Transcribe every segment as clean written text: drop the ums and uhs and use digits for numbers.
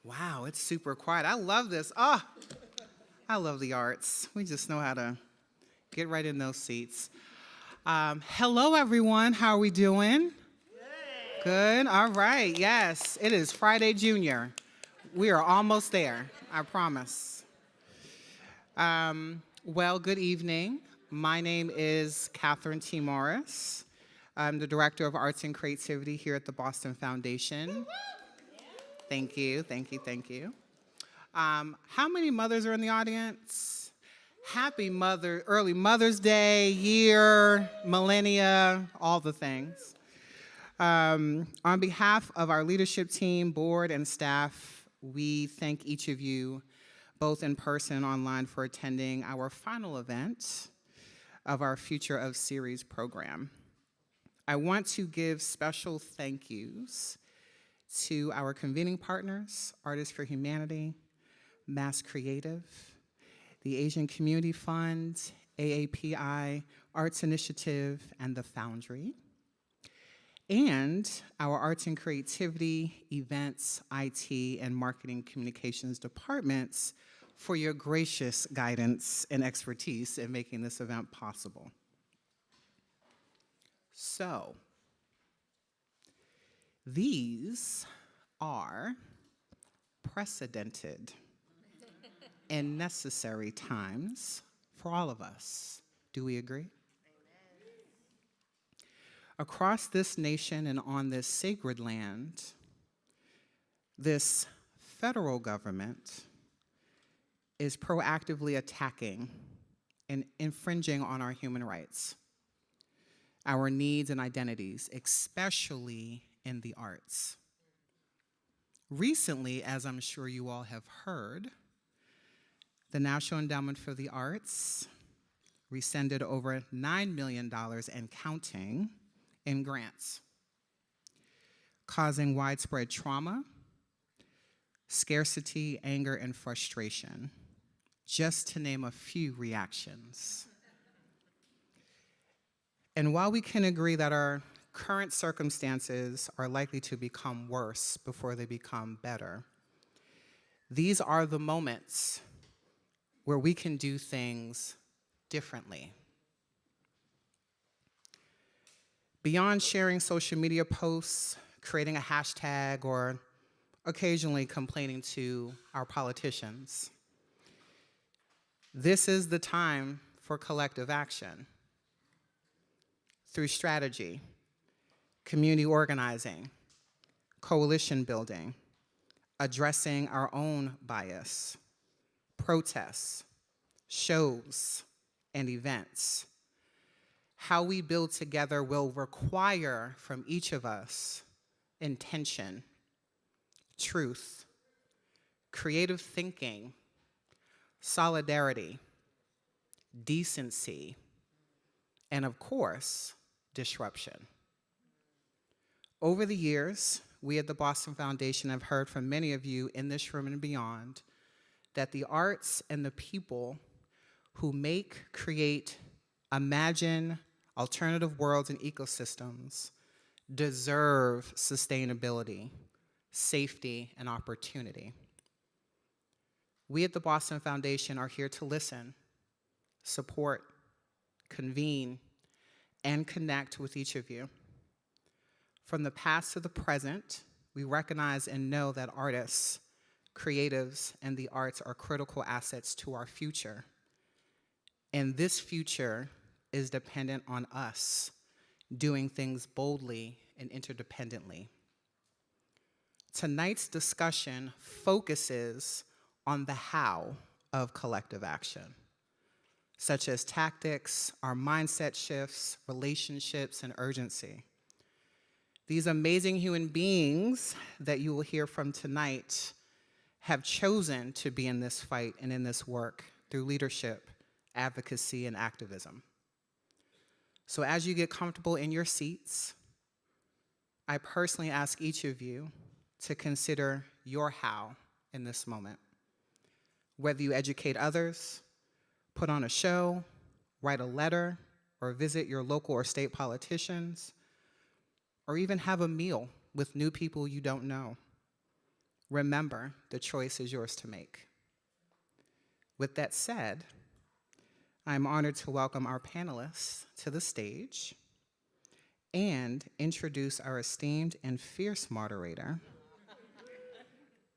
Wow, it's super quiet. I love this. Oh, I love the arts. We just know how to get right in those seats. Hello, everyone. How are we doing? Good. All right. Yes, it is Friday Junior. We are almost there, I promise. Well, good evening. My name is Catherine T. Morris. I'm the Director of Arts and Creativity here at the Boston Foundation. Thank you, thank you, thank you. How many mothers are in the audience? Happy early Mother's Day, year, millennia, all the things. On behalf of our leadership team, board, and staff, we thank each of you, both in person and online, for attending our final event of our Future of Series program. I want to give special thank yous to our convening partners, Artists for Humanity, Mass Creative, the Asian Community Fund, AAPI, Arts Initiative, and the Foundry, and our Arts and Creativity, Events, IT, and Marketing Communications departments for your gracious guidance and expertise in making this event possible. So, these are precedented and necessary times for all of us. Do we agree? Amen. Across this nation and on this sacred land, this federal government is proactively attacking and infringing on our human rights, our needs and identities, especially in the arts. Recently, as I'm sure you all have heard, the National Endowment for the Arts rescinded over $9 million and counting in grants, causing widespread trauma, scarcity, anger, and frustration, just to name a few reactions. And while we can agree that our current circumstances are likely to become worse before they become better, these are the moments where we can do things differently. Beyond sharing social media posts, creating a hashtag, or occasionally complaining to our politicians, this is the time for collective action. Through strategy, community organizing, coalition building, addressing our own bias, protests, shows, and events. How we build together will require from each of us intention, truth, creative thinking, solidarity, decency, and of course, disruption. Over the years, we at the Boston Foundation have heard from many of you in this room and beyond that the arts and the people who make, create, imagine alternative worlds and ecosystems deserve sustainability, safety, and opportunity. We at the Boston Foundation are here to listen, support, convene, and connect with each of you. From the past to the present, we recognize and know that artists, creatives, and the arts are critical assets to our future. And this future is dependent on us doing things boldly and interdependently. Tonight's discussion focuses on the how of collective action, such as tactics, our mindset shifts, relationships, and urgency. These amazing human beings that you will hear from tonight have chosen to be in this fight and in this work through leadership, advocacy, and activism. So as you get comfortable in your seats, I personally ask each of you to consider your how in this moment. Whether you educate others, put on a show, write a letter, or visit your local or state politicians, or even have a meal with new people you don't know. Remember, the choice is yours to make. With that said, I'm honored to welcome our panelists to the stage and introduce our esteemed and fierce moderator,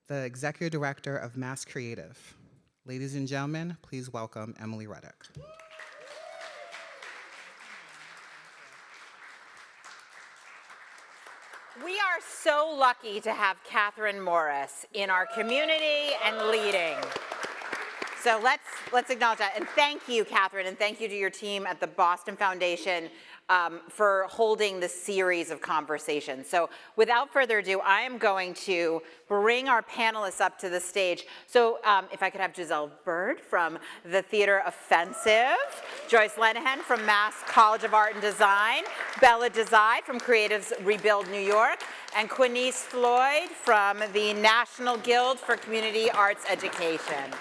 the Executive Director of Mass Creative. Ladies and gentlemen, please welcome Emily Reddick. We are so lucky to have Catherine Morris in our community and leading. So let's acknowledge that. And thank you, Catherine, and thank you to your team at the Boston Foundation for holding this series of conversations. So without further ado, I am going to bring our panelists up to the stage. So if I could have Giselle Bird from the Theater Offensive, Joyce Lenehan from Mass College of Art and Design, Bella Desai from Creatives Rebuild New York, and Quinice Floyd from the National Guild for Community Arts Education.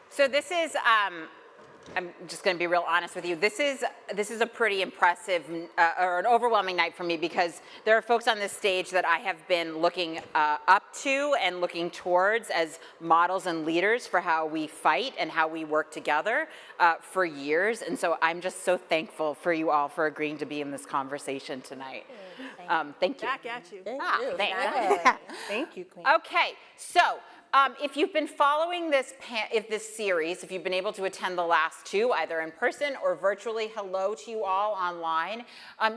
So this is, I'm just going to be real honest with you. This is a pretty impressive or an overwhelming night for me because there are folks on this stage that I have been looking up to and looking towards as models and leaders for how we fight and how we work together for years. And so I'm just so thankful for you all for agreeing to be in this conversation tonight. Thank you. Back at you. Thank you, Queen. Okay, so if you've been following this series, if you've been able to attend the last two, either in person or virtually, hello to you all online.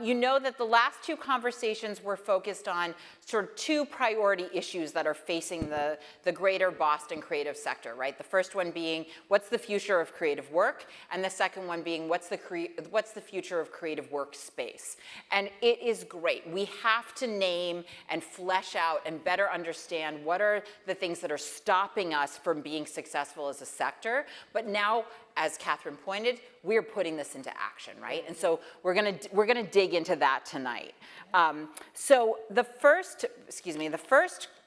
You know that the last two conversations were focused on sort of two priority issues that are facing the greater Boston creative sector, right? The first one being, what's the future of creative work? And the second one being, what's the future of creative workspace? And it is great. We have to name and flesh out and better understand what are the things that are stopping us from being successful as a sector. But now, as Catherine pointed, we're putting this into action, right? And so we're gonna dig into that tonight. So the first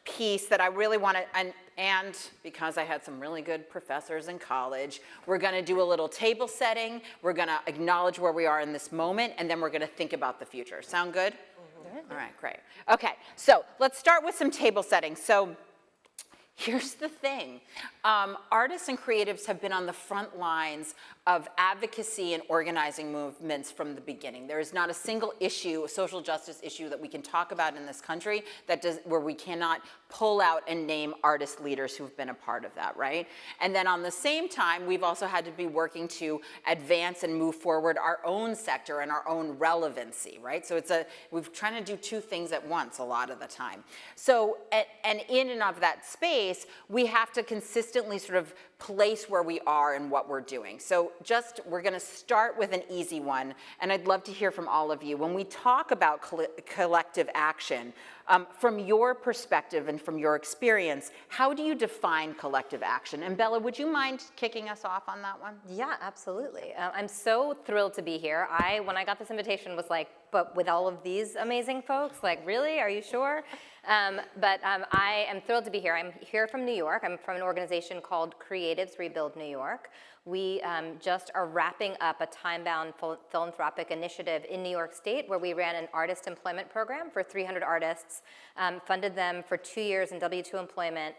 piece that I really want to, and because I had some really good professors in college, we're going to do a little table setting. We're going to acknowledge where we are in this moment, and then we're going to think about the future. Sound good? Mm-hmm. All right, great. Okay, so let's start with some table setting. So here's the thing. Artists and creatives have been on the front lines of advocacy and organizing movements from the beginning. There is not a single issue, a social justice issue, that we can talk about in this country where we cannot pull out and name artist leaders who've been a part of that, right? And then on the same time, we've also had to be working to advance and move forward our own sector and our own relevancy, right? So we're trying to do two things at once a lot of the time. So, and in and of that space, we have to consistently sort of place where we are and what we're doing. So we're gonna start with an easy one, and I'd love to hear from all of you. When we talk about collective action, from your perspective and from your experience, how do you define collective action? And Bella, would you mind kicking us off on that one? Yeah, absolutely. I'm so thrilled to be here. When I got this invitation, was like, but with all of these amazing folks, like, really, are you sure? I am thrilled to be here. I'm here from New York. I'm from an organization called Creatives Rebuild New York. We just are wrapping up a time-bound philanthropic initiative in New York State where we ran an artist employment program for 300 artists, funded them for 2 years in W-2 employment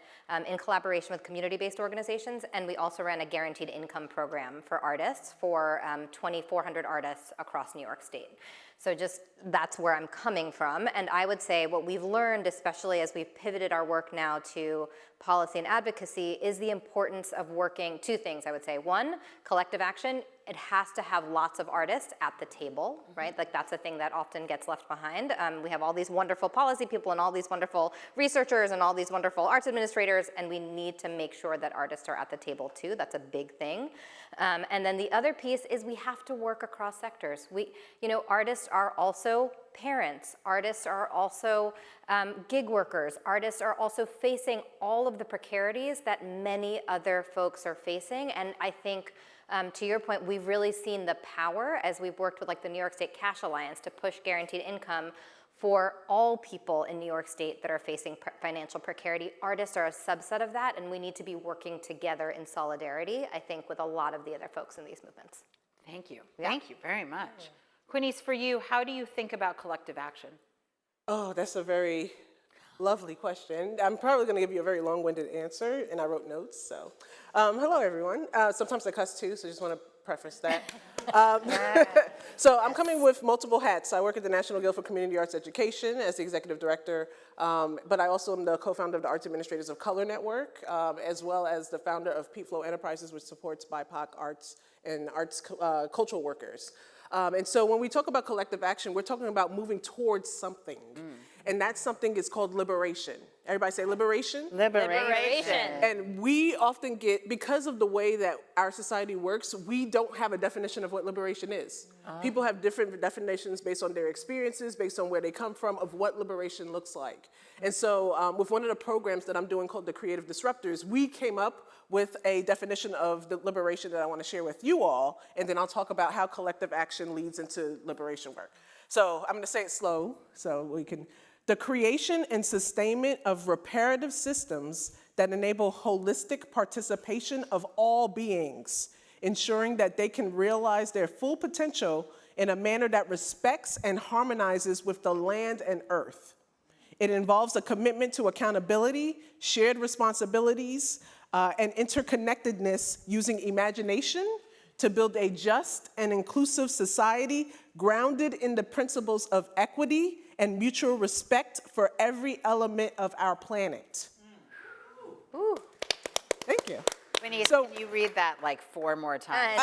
in collaboration with community-based organizations, and we also ran a guaranteed income program for artists for 2,400 artists across New York State. So just that's where I'm coming from. And I would say what we've learned, especially as we've pivoted our work now to policy and advocacy, is the importance of working, two things I would say. One, collective action. It has to have lots of artists at the table, right? Like that's a thing that often gets left behind. We have all these wonderful policy people and all these wonderful researchers and all these wonderful arts administrators, and we need to make sure that artists are at the table too. That's a big thing. And then the other piece is we have to work across sectors. Artists are also parents. Artists are also gig workers. Artists are also facing all of the precarities that many other folks are facing. And I think, to your point, we've really seen the power as we've worked with like the New York State Cash Alliance to push guaranteed income for all people in New York State that are facing financial precarity. Artists are a subset of that, and we need to be working together in solidarity, I think, with a lot of the other folks in these movements. Thank you. Thank you very much. Quinnies, for you, how do you think about collective action? Oh, that's a very lovely question. I'm probably going to give you a very long-winded answer, and I wrote notes, so. Hello, everyone. Sometimes I cuss too, so just want to preface that. So I'm coming with multiple hats. I work at the National Guild for Community Arts Education as the executive director, but I also am the co-founder of the Arts Administrators of Color Network, as well as the founder of Pete Flow Enterprises, which supports BIPOC arts and arts cultural workers. And so when we talk about collective action, we're talking about moving towards something. And that something is called liberation. Everybody say liberation? Liberation. And we often get, because of the way that our society works, we don't have a definition of what liberation is. People have different definitions based on their experiences, based on where they come from, of what liberation looks like. And so with one of the programs that I'm doing called the Creative Disruptors, we came up with a definition of the liberation that I want to share with you all, and then I'll talk about how collective action leads into liberation work. So I'm going to say it slow so we can. The creation and sustainment of reparative systems that enable holistic participation of all beings, ensuring that they can realize their full potential in a manner that respects and harmonizes with the land and earth. It involves a commitment to accountability, shared responsibilities, and interconnectedness using imagination to build a just and inclusive society grounded in the principles of equity and mutual respect for every element of our planet. Ooh. Thank you. Quinnies, So- can you read that like 4 more times?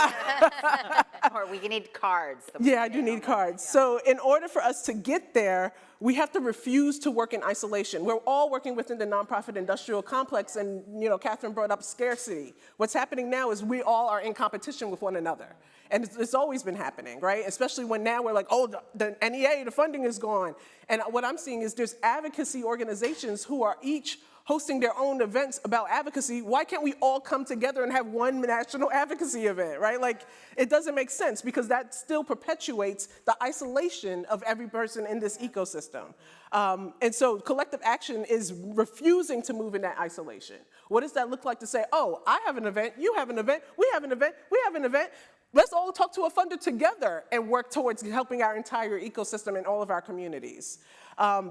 Or we need cards. Yeah, I do need cards. So in order for us to get there, we have to refuse to work in isolation. We're all working within the nonprofit industrial complex, and Catherine brought up scarcity. What's happening now is we all are in competition with one another. And it's always been happening, right? Especially when now we're like, oh, the NEA, the funding is gone. And what I'm seeing is there's advocacy organizations who are each hosting their own events about advocacy. Why can't we all come together and have one national advocacy event, right? Like, it doesn't make sense because that still perpetuates the isolation of every person in this ecosystem. And so collective action is refusing to move in that isolation. What does that look like to say, oh, I have an event, you have an event, we have an event, we have an event. Let's all talk to a funder together and work towards helping our entire ecosystem in all of our communities.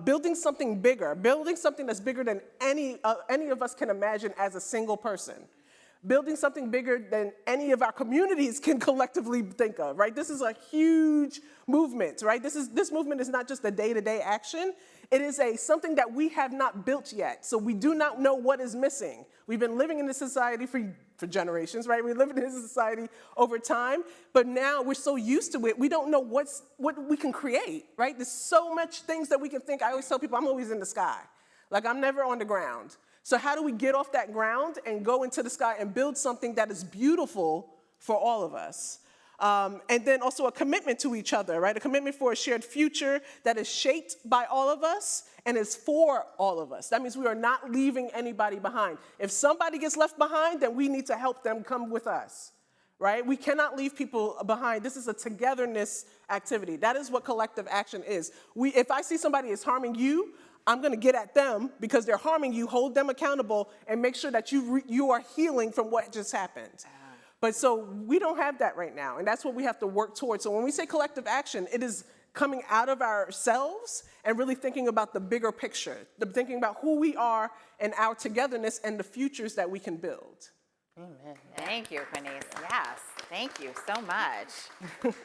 Building something bigger, building something that's bigger than any of us can imagine as a single person. Building something bigger than any of our communities can collectively think of, right? This is a huge movement, right? This movement is not just a day-to-day action. It is something that we have not built yet, so we do not know what is missing. We've been living in this society for generations, right? We live in this society over time, but now we're so used to it, we don't know what we can create, right? There's so much things that we can think. I always tell people I'm always in the sky. Like, I'm never on the ground. So how do we get off that ground and go into the sky and build something that is beautiful for all of us? And then also a commitment to each other, right? A commitment for a shared future that is shaped by all of us and is for all of us. That means we are not leaving anybody behind. If somebody gets left behind, then we need to help them come with us, right? We cannot leave people behind. This is a togetherness activity. That is what collective action is. If I see somebody is harming you, I'm going to get at them because they're harming you, hold them accountable, and make sure that you are healing from what just happened. But so we don't have that right now, and that's what we have to work towards. So when we say collective action, it is coming out of ourselves and really thinking about the bigger picture, thinking about who we are and our togetherness and the futures that we can build. Amen. Thank you, Quinnies. Yes, thank you so much.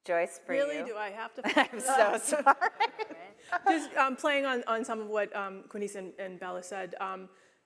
Joyce, for you. Really, do I have to? I'm so sorry. Just playing on some of what Quinnies and Bella said,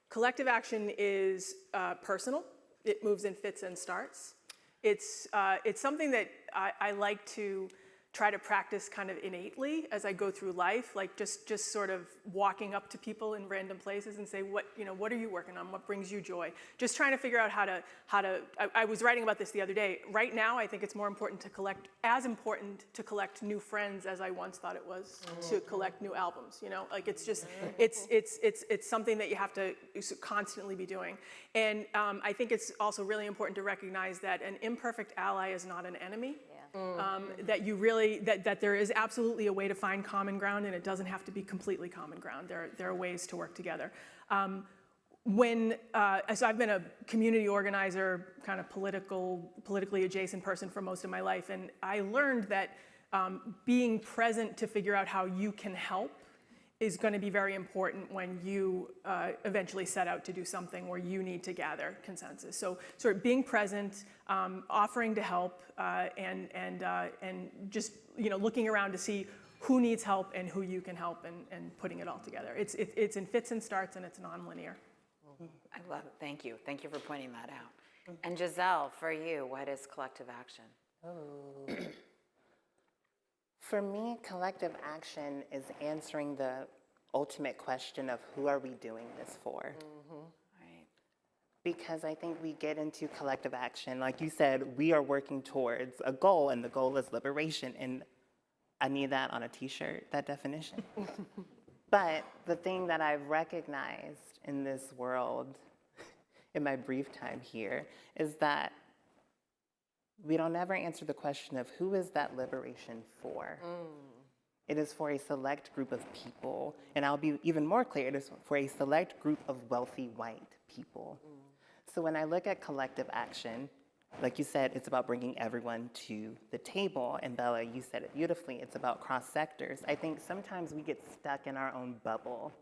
collective action is personal. It moves in fits and starts. It's something that I like to try to practice kind of innately as I go through life, like just sort of walking up to people in random places and say, what are you working on? What brings you joy? Just trying to figure out how to. I was writing about this the other day. Right now, I think it's more important to collect new friends as I once thought it was to collect new albums. Like it's just, it's something that you have to constantly be doing. And I think it's also really important to recognize that an imperfect ally is not an enemy. That you really really, that there is absolutely a way to find common ground, and it doesn't have to be completely common ground. There are ways to work together. So I've been a community organizer, kind of politically adjacent person for most of my life, and I learned that being present to figure out how you can help is going to be very important when you eventually set out to do something where you need to gather consensus. So sort of being present, offering to help, and just looking around to see who needs help and who you can help, and putting it all together. It's in fits and starts, and it's non-linear. I love it. Thank you. Thank you for pointing that out. And Giselle, for you, what is collective action? For me, collective action is answering the ultimate question of who are we doing this for? Right. Because I think we get into collective action, like you said, we are working towards a goal, and the goal is liberation. And I need that on a t-shirt, that definition. But the thing that I've recognized in this world, in my brief time here, is that we don't ever answer the question of who is that liberation for? It is for a select group of people, and I'll be even more clear, it is for a select group of wealthy white people. So when I look at collective action, like you said, it's about bringing everyone to the table, and Bella, you said it beautifully, it's about cross sectors. I think sometimes we get stuck in our own bubble,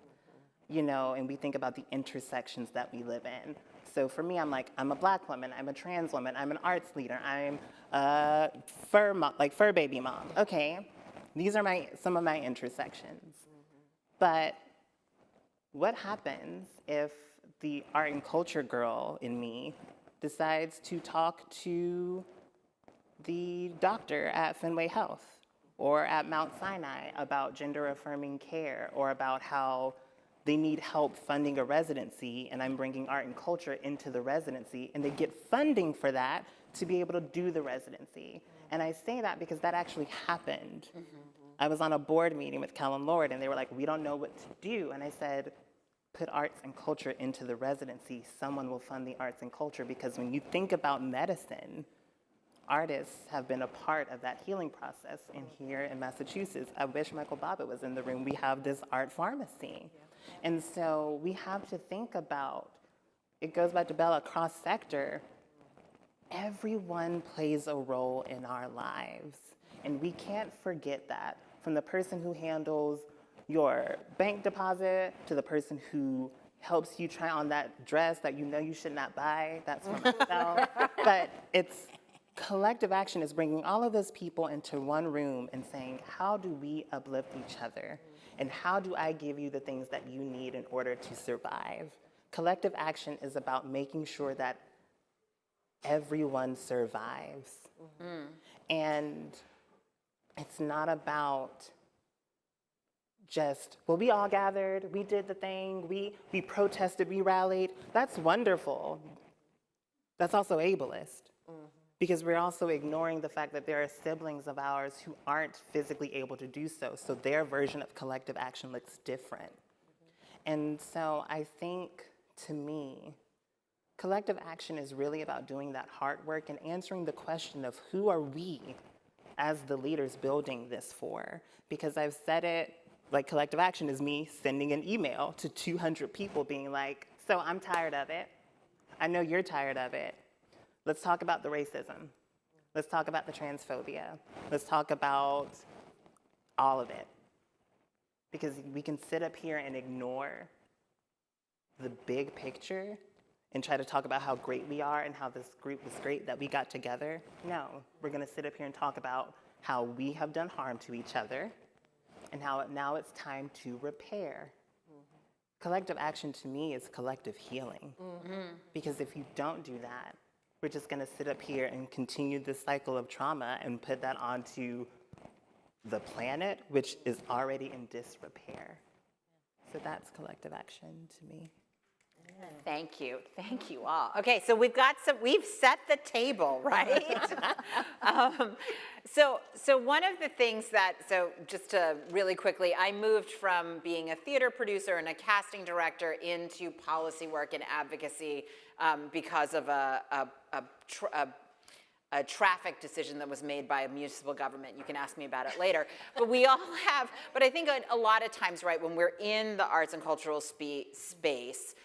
and we think about the intersections that we live in. So for me, I'm a Black woman, I'm a trans woman, I'm an arts leader, I'm a fur mom, fur baby mom. Okay, these are some of my intersections. But what happens if the art and culture girl in me decides to talk to the doctor at Fenway Health or at Mount Sinai about gender affirming care, or about how they need help funding a residency, and I'm bringing art and culture into the residency, and they get funding for that to be able to do the residency. And I say that because that actually happened. I was on a board meeting with Kellen Lord, and they were like, we don't know what to do. And I said, put arts and culture into the residency. Someone will fund the arts and culture, because when you think about medicine, artists have been a part of that healing process. And here in Massachusetts, I wish Michael Bobbitt was in the room, we have this art pharmacy. And so we have to think about, it goes back to Bella, cross-sector. Everyone plays a role in our lives. And we can't forget that. From the person who handles your bank deposit to the person who helps you try on that dress that you should not buy, that's for myself. But it's collective action is bringing all of those people into one room and saying, how do we uplift each other? And how do I give you the things that you need in order to survive? Collective action is about making sure that everyone survives. And it's not about just, well, we all gathered, we did the thing, we protested, we rallied. That's wonderful. That's also ableist. Because we're also ignoring the fact that there are siblings of ours who aren't physically able to do so. So their version of collective action looks different. And so I think, to me, collective action is really about doing that hard work and answering the question of who are we as the leaders building this for? Because I've said it, like collective action is me sending an email to 200 people being like, so I'm tired of it. I know you're tired of it. Let's talk about the racism. Let's talk about the transphobia. Let's talk about all of it. Because we can sit up here and ignore the big picture and try to talk about how great we are and how this group was great that we got together. No, we're gonna sit up here and talk about how we have done harm to each other and how now it's time to repair. Collective action to me is collective healing. Because if you don't do that, we're just gonna sit up here and continue this cycle of trauma and put that onto the planet, which is already in disrepair. So that's collective action to me. Thank you all. Okay, so we've set the table, right? So one of the things just to really quickly, I moved from being a theater producer and a casting director into policy work and advocacy because of a a traffic decision that was made by a municipal government. You can ask me about it later. But we all have, but I think a lot of times, right, when we're in the arts and cultural space,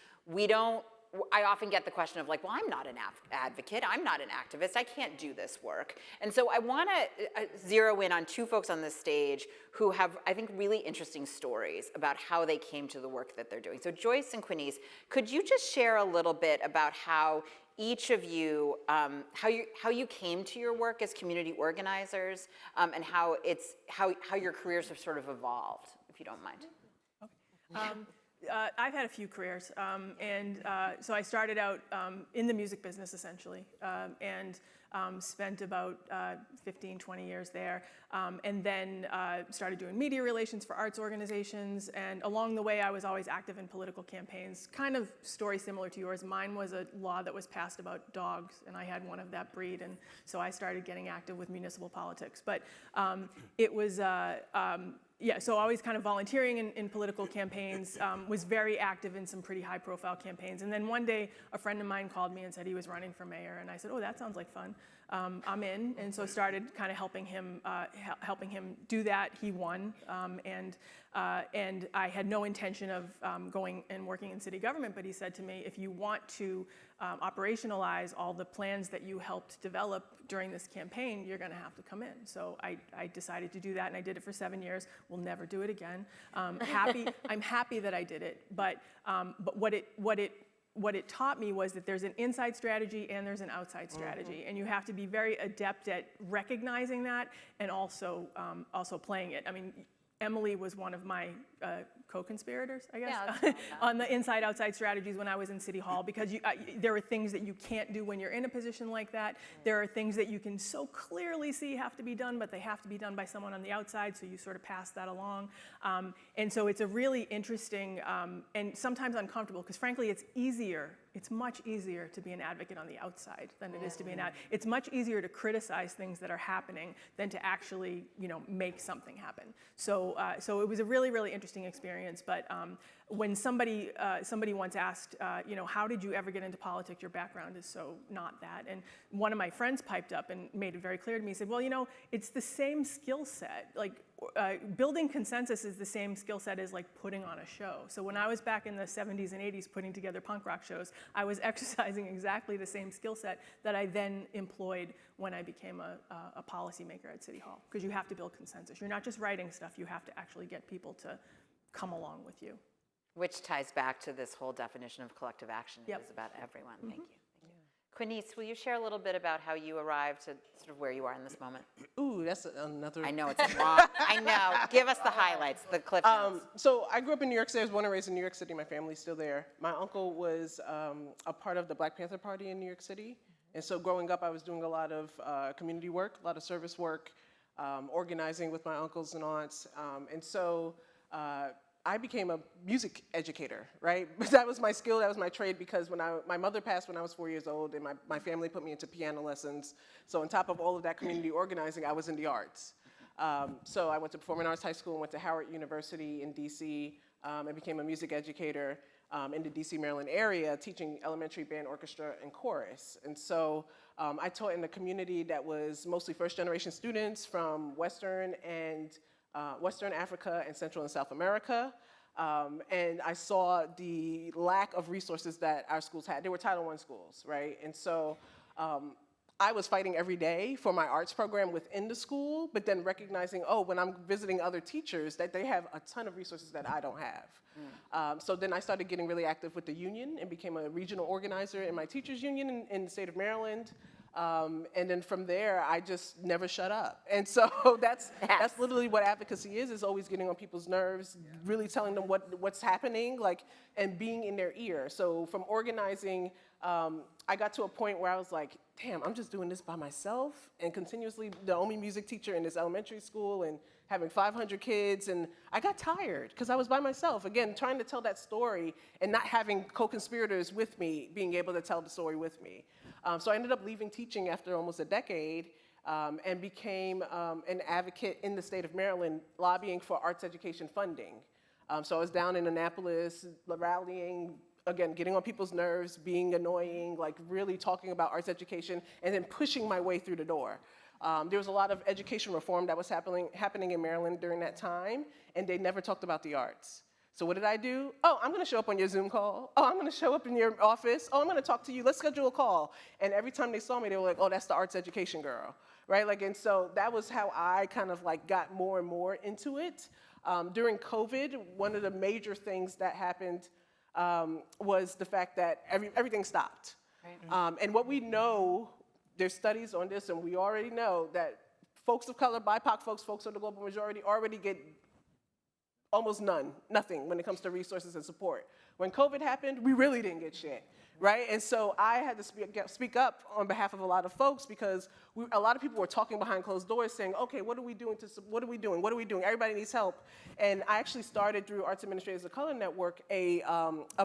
I often get the question of like, well, I'm not an advocate, I'm not an activist, I can't do this work. And so I want to zero in on two folks on this stage who have, I think, really interesting stories about how they came to the work that they're doing. So Joyce and Quinice, could you just share a little bit about how each of you, how you came to your work as community organizers, and how your careers have sort of evolved, if you don't mind? I've had a few careers, so I started out in the music business essentially, and spent about 15, 20 years there, and then started doing media relations for arts organizations, and along the way I was always active in political campaigns, kind of story similar to yours. Mine was a law that was passed about dogs, and I had one of that breed, and so I started getting active with municipal politics. But it was yeah, so always kind of volunteering in political campaigns, was very active in some pretty high profile campaigns. And then one day, a friend of mine called me and said he was running for mayor. And I said, oh, that sounds like fun. I'm in. And so started kind of helping him do that. He won. And I had no intention of going and working in city government. But he said to me, if you want to operationalize all the plans that you helped develop during this campaign, you're going to have to come in. So I decided to do that, and I did it for 7 years. We'll never do it again. I'm happy that I did it, but what it taught me was that there's an inside strategy and there's an outside strategy, and you have to be very adept at recognizing that and also playing it. I mean, Emily was one of my co-conspirators, I guess, on the inside-outside strategies when I was in City Hall, because there are things that you can't do when you're in a position like that. There are things that you can so clearly see have to be done, but they have to be done by someone on the outside, so you sort of pass that along. And so it's a really interesting and sometimes uncomfortable, because frankly, it's much easier to be an advocate on the outside than it is to be an advocate. It's much easier to criticize things that are happening than to actually, make something happen. So it was a really, really interesting experience. But when somebody once asked, how did you ever get into politics? Your background is so not that. And one of my friends piped up and made it very clear to me. He said, well, it's the same skill set. Like, building consensus is the same skill set as like putting on a show. So when I was back in the 70s and 80s putting together punk rock shows, I was exercising exactly the same skill set that I then employed when I became a policymaker at City Hall, because you have to build consensus. You're not just writing stuff, you have to actually get people to come along with you. Which ties back to this whole definition of collective action. It is about everyone. Thank you. Quinice, will you share a little bit about how you arrived to sort of where you are in this moment? Ooh, that's another. I know, it's long. I know. Give us the highlights, the cliff notes. So I grew up in New York City. I was born and raised in New York City. My family's still there. My uncle was a part of the Black Panther Party in New York City. And so growing up, I was doing a lot of community work, a lot of service work, organizing with my uncles and aunts. And so I became a music educator, right? That was my skill, that was my trade, because when my mother passed when I was 4 years old, and my family put me into piano lessons. So on top of all of that community organizing, I was in the arts. So I went to Performing Arts High School and went to Howard University in DC, and became a music educator in the DC, Maryland area, teaching elementary band, orchestra, and chorus. And so I taught in a community that was mostly first-generation students from Western Africa and Central and South America. And I saw the lack of resources that our schools had. They were Title I schools, right? And so I was fighting every day for my arts program within the school, but then recognizing, when I'm visiting other teachers, that they have a ton of resources that I don't have. So then I started getting really active with the union and became a regional organizer in my teachers union in the state of Maryland. And then from there, I just never shut up. And so that's literally what advocacy is always getting on people's nerves, really telling them what's happening, and being in their ear. So from organizing, I got to a point where I was like, damn, I'm just doing this by myself, and continuously the only music teacher in this elementary school, and having 500 kids, and I got tired because I was by myself. Again, trying to tell that story and not having co-conspirators with me, being able to tell the story with me. So I ended up leaving teaching after almost a decade, and became an advocate in the state of Maryland, lobbying for arts education funding. So I was down in Annapolis, rallying again, getting on people's nerves, being annoying, like really talking about arts education, and then pushing my way through the door. There was a lot of education reform that was happening in Maryland during that time, and they never talked about the arts. So what did I do? Oh, I'm gonna show up on your Zoom call. Oh, I'm gonna show up in your office. Oh, I'm gonna talk to you. Let's schedule a call. And every time they saw me, they were like, oh, that's the arts education girl, right? Like, and so that was how I kind of like got more and more into it. During COVID, one of the major things that happened was the fact that everything stopped. Right. And what we know, there's studies on this, and we already know that folks of color, BIPOC folks of the global majority already get almost nothing when it comes to resources and support. When COVID happened, we really didn't get shit, right? And so I had to speak up on behalf of a lot of folks because a lot of people were talking behind closed doors saying, okay, what are we doing? What are we doing? Everybody needs help. And I actually started through Arts Administrators of Color Network a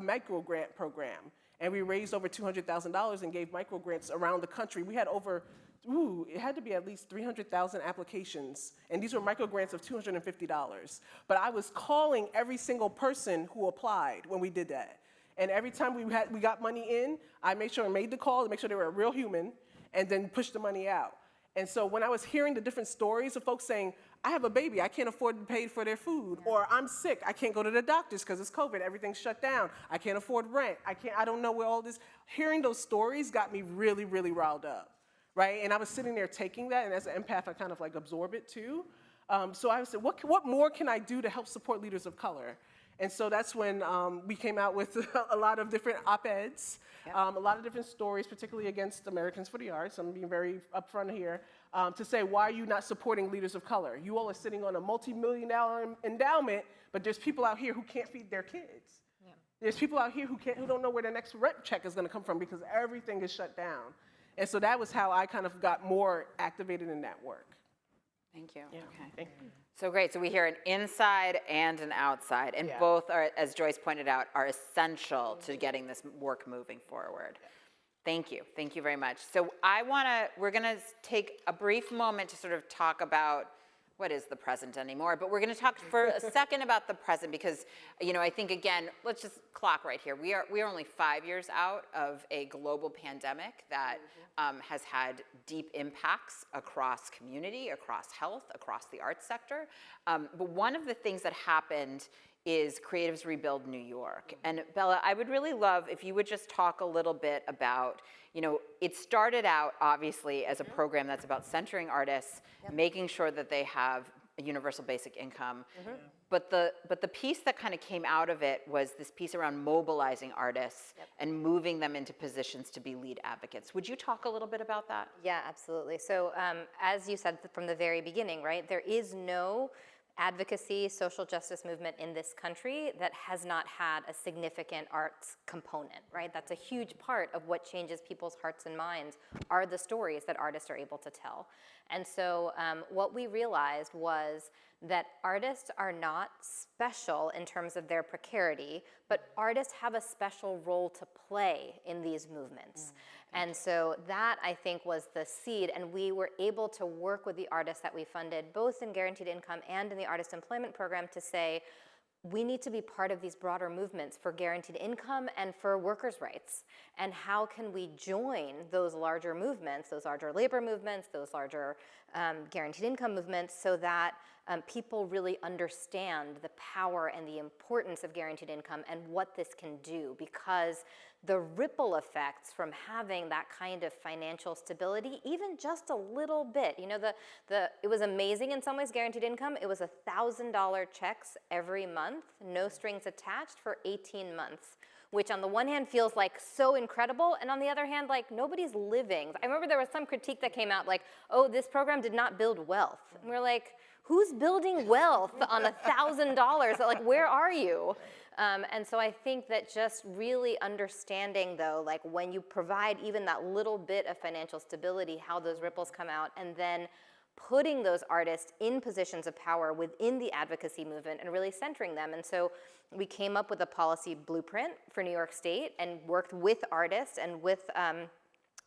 micro grant program. And we raised over $200,000 and gave micro grants around the country. We had over, it had to be at least 300,000 applications. And these were micro grants of $250. But I was calling every single person who applied when we did that. And every time we got money in, I made sure I made the call to make sure they were a real human and then pushed the money out. And so when I was hearing the different stories of folks saying, I have a baby, I can't afford to pay for their food, or I'm sick, I can't go to the doctors because it's COVID, everything's shut down, I can't afford rent, I don't know where all this, hearing those stories got me really, really riled up, right? And I was sitting there taking that, and as an empath, I kind of like absorb it too. So I said, what more can I do to help support leaders of color? And so that's when we came out with a lot of different op-eds, a lot of different stories, particularly against Americans for the Arts. I'm being very upfront here, to say, why are you not supporting leaders of color? You all are sitting on a multi-million-dollar endowment, but there's people out here who can't feed their kids. Yeah. There's people out here who don't know where their next rent check is gonna come from because everything is shut down. And so that was how I kind of got more activated in that work. Thank you. Yeah. Okay. Thank you. So great. So we hear an inside and an outside, and both are, as Joyce pointed out, are essential to getting this work moving forward. Thank you. Thank you very much. So we're gonna take a brief moment to sort of talk about what is the present anymore, but we're gonna talk for a second about the present because, I think again, let's just clock right here. We are only 5 years out of a global pandemic that has had deep impacts across community, across health, across the arts sector. But one of the things that happened is Creatives Rebuild New York. And Bella, I would really love if you would just talk a little bit about, it started out obviously as a program that's about centering artists, making sure that they have a universal basic income. But the piece that kind of came out of it was this piece around mobilizing artists and moving them into positions to be lead advocates. Would you talk a little bit about that? Yeah, absolutely. So as you said from the very beginning, right, there is no advocacy, social justice movement in this country that has not had a significant arts component, right? That's a huge part of what changes people's hearts and minds are the stories that artists are able to tell. And so what we realized was that artists are not special in terms of their precarity, but artists have a special role to play in these movements. And so that, I think, was the seed, and we were able to work with the artists that we funded, both in Guaranteed Income and in the Artist Employment Program, to say, we need to be part of these broader movements for guaranteed income and for workers' rights. And how can we join those larger movements, those larger labor movements, those larger guaranteed income movements, so that people really understand the power and the importance of guaranteed income and what this can do, because the ripple effects from having that kind of financial stability, even just a little bit, it was amazing in some ways, guaranteed income. It was $1,000 checks every month, no strings attached for 18 months, which on the one hand feels like so incredible, and on the other hand, like nobody's living. I remember there was some critique that came out like, oh, this program did not build wealth. And we're like, who's building wealth on $1,000? Like, where are you? And so I think that just really understanding, though, like when you provide even that little bit of financial stability, how those ripples come out, and then putting those artists in positions of power within the advocacy movement and really centering them. And so we came up with a policy blueprint for New York State and worked with artists and with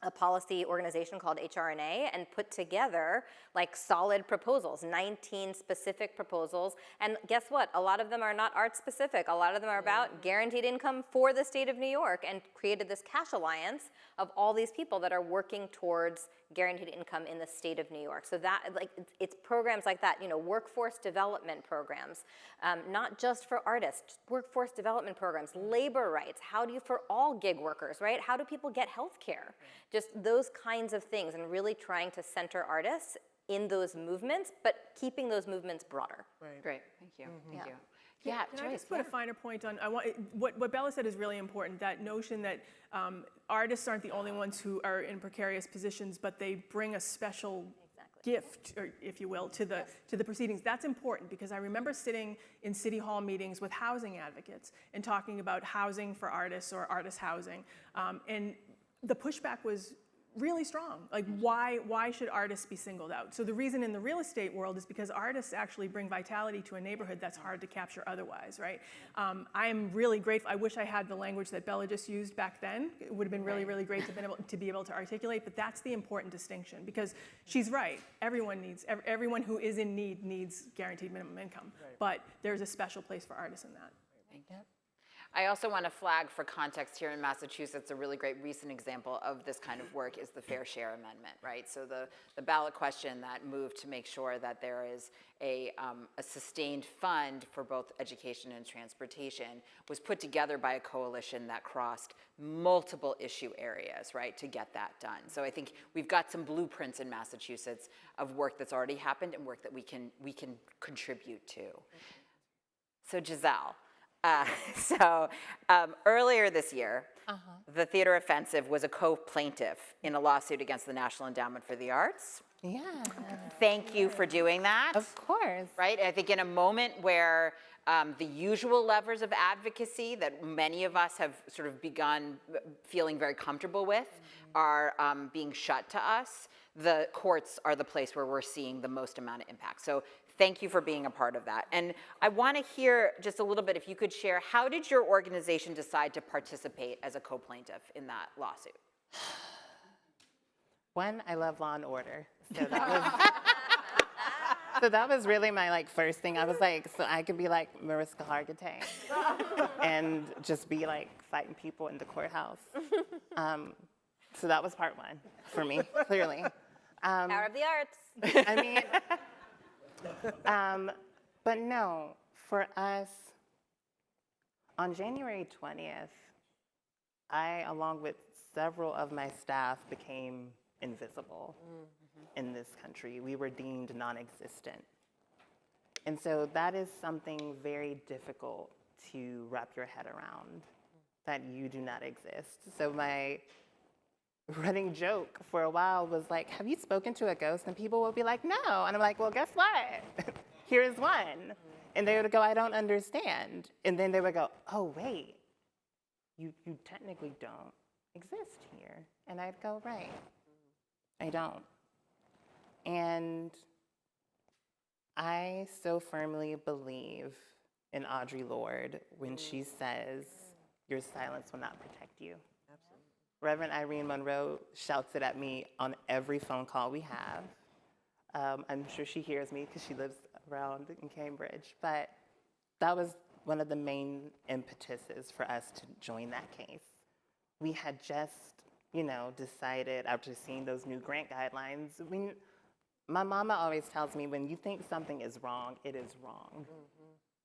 a policy organization called HRNA and put together like solid proposals, 19 specific proposals. And guess what? A lot of them are not art specific. A lot of them are about guaranteed income for the state of New York, and created this cash alliance of all these people that are working towards guaranteed income in the state of New York. So that, like, it's programs like that, you know, workforce development programs, not just for artists, workforce development programs, labor rights, how do you, for all gig workers, right? How do people get health care? Just those kinds of things, and really trying to center artists in those movements, but keeping those movements broader. Great, thank you, thank you. Can I Joyce, just put a finer point on, what Bella said is really important, that notion that artists aren't the only ones who are in precarious positions, but they bring a special gift, or if you will, to the proceedings. That's important, because I remember sitting in city hall meetings with housing advocates and talking about housing for artists or artist housing, and the pushback was really strong. Like, why should artists be singled out? So the reason in the real estate world is because artists actually bring vitality to a neighborhood that's hard to capture otherwise, right? I am really grateful. I wish I had the language that Bella just used back then. It would have been really, really great to be able to articulate, but that's the important distinction, because she's right. Everyone who is in need needs guaranteed minimum income, but there's a special place for artists in that. I also want to flag for context here in Massachusetts, a really great recent example of this kind of work is the Fair Share Amendment, right? So the ballot question that moved to make sure that there is a sustained fund for both education and transportation was put together by a coalition that crossed multiple issue areas, right, to get that done. So I think we've got some blueprints in Massachusetts of work that's already happened and work that we can contribute to. So Giselle. Earlier this year, the Theater Offensive was a co-plaintiff in a lawsuit against the National Endowment for the Arts. Yeah. Thank you for doing that. Of course. Right? I think in a moment where the usual levers of advocacy that many of us have sort of begun feeling very comfortable with are being shut to us, the courts are the place where we're seeing the most amount of impact. So thank you for being a part of that. And I want to hear just a little bit, if you could share, how did your organization decide to participate as a co-plaintiff in that lawsuit? One, I love Law and Order. So that was, so that was really my first thing. I was like, so I could be like Mariska Hargitay and just be like fighting people in the courthouse. So that was part one for me, clearly. Power of the arts. I mean, but no, for us, on January 20th, I, along with several of my staff, became invisible in this country. We were deemed non-existent. And so that is something very difficult to wrap your head around, that you do not exist. So my running joke for a while was like, have you spoken to a ghost? And people would be like, no. And I'm like, well, guess what? Here's one. And they would go, I don't understand. And then they would go, oh, wait, you technically don't exist here. And I'd go, right, I don't. And I so firmly believe in Audre Lorde when she says, your silence will not protect you. Reverend Irene Monroe shouts it at me on every phone call we have. I'm sure she hears me because she lives around in Cambridge, but that was one of the main impetuses for us to join that case. We had just, decided after seeing those new grant guidelines, my mama always tells me, when you think something is wrong, it is wrong.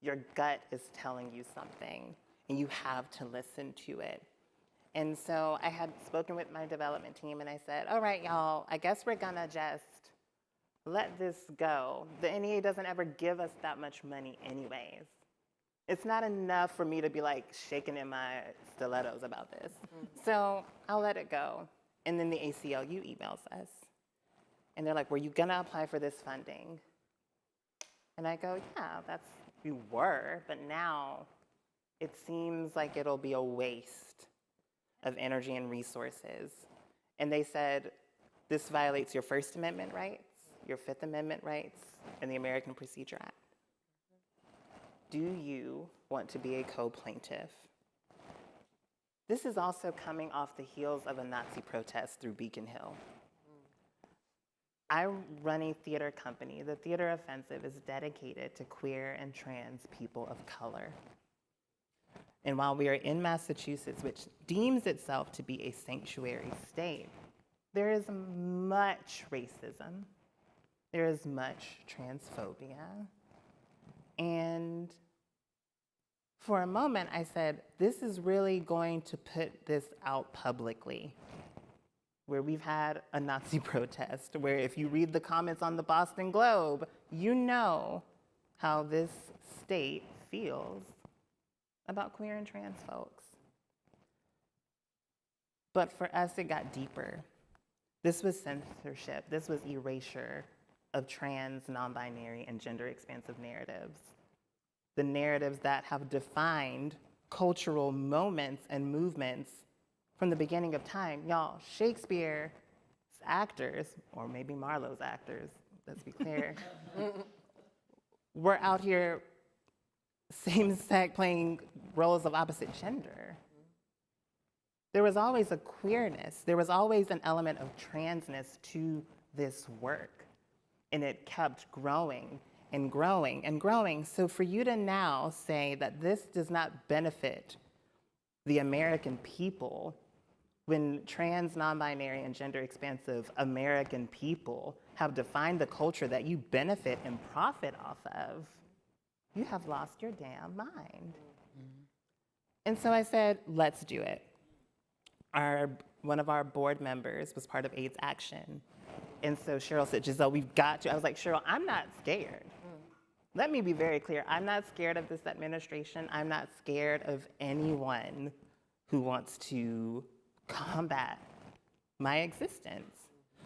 Your gut is telling you something, and you have to listen to it. And so I had spoken with my development team, and I said, all right, y'all, I guess we're gonna just let this go. The NEA doesn't ever give us that much money anyways. It's not enough for me to be shaking in my stilettos about this. So I'll let it go. And then the ACLU emails us. And they're like, were you gonna apply for this funding? And I go, yeah, we were, but now it seems like it'll be a waste of energy and resources. And they said, this violates your First Amendment rights, your Fifth Amendment rights, and the American Procedure Act. Do you want to be a co-plaintiff? This is also coming off the heels of a Nazi protest through Beacon Hill. I run a theater company. The Theater Offensive is dedicated to queer and trans people of color. And while we are in Massachusetts, which deems itself to be a sanctuary state, there is much racism. There is much transphobia. And for a moment, I said, this is really going to put this out publicly, where we've had a Nazi protest, where if you read the comments on the Boston Globe, you know how this state feels about queer and trans folks. But for us, it got deeper. This was censorship. This was erasure of trans, non-binary, and gender-expansive narratives. The narratives that have defined cultural moments and movements from the beginning of time. Y'all, Shakespeare's actors, or maybe Marlowe's actors, let's be clear, were out here same-sex playing roles of opposite gender. There was always a queerness. There was always an element of transness to this work. And it kept growing and growing and growing. So for you to now say that this does not benefit the American people, when trans, non-binary, and gender-expansive American people have defined the culture that you benefit and profit off of, you have lost your damn mind. And so I said, let's do it. One of our board members was part of AIDS Action. And so Cheryl said, Giselle, we've got to. I was like, Cheryl, I'm not scared. Let me be very clear. I'm not scared of this administration. I'm not scared of anyone who wants to combat my existence.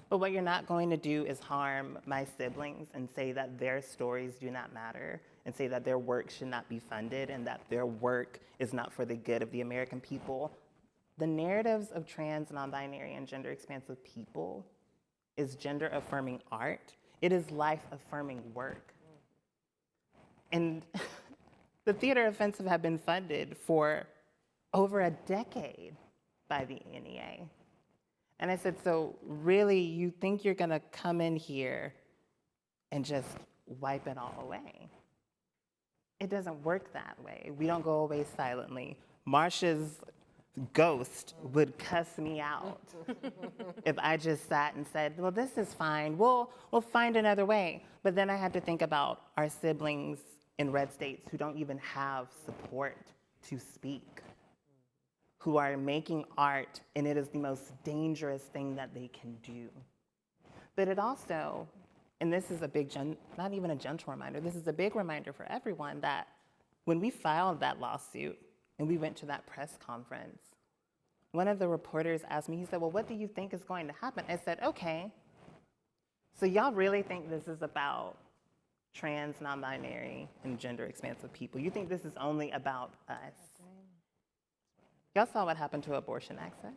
But what you're not going to do is harm my siblings and say that their stories do not matter, and say that their work should not be funded, and that their work is not for the good of the American people. The narratives of trans, non-binary, and gender-expansive people is gender-affirming art. It is life-affirming work. And the Theater Offensive have been funded for over a decade by the NEA. And I said, so really, you think you're gonna come in here and just wipe it all away? It doesn't work that way. We don't go away silently. Marsha's ghost would cuss me out if I just sat and said, well, this is fine, we'll find another way. But then I had to think about our siblings in red states who don't even have support to speak, who are making art, and it is the most dangerous thing that they can do. But it also, and this is a big, not even a gentle reminder, this is a big reminder for everyone that when we filed that lawsuit and we went to that press conference, one of the reporters asked me, he said, well, what do you think is going to happen? I said, okay, so y'all really think this is about trans, non-binary, and gender-expansive people? You think this is only about us? Y'all saw what happened to abortion access.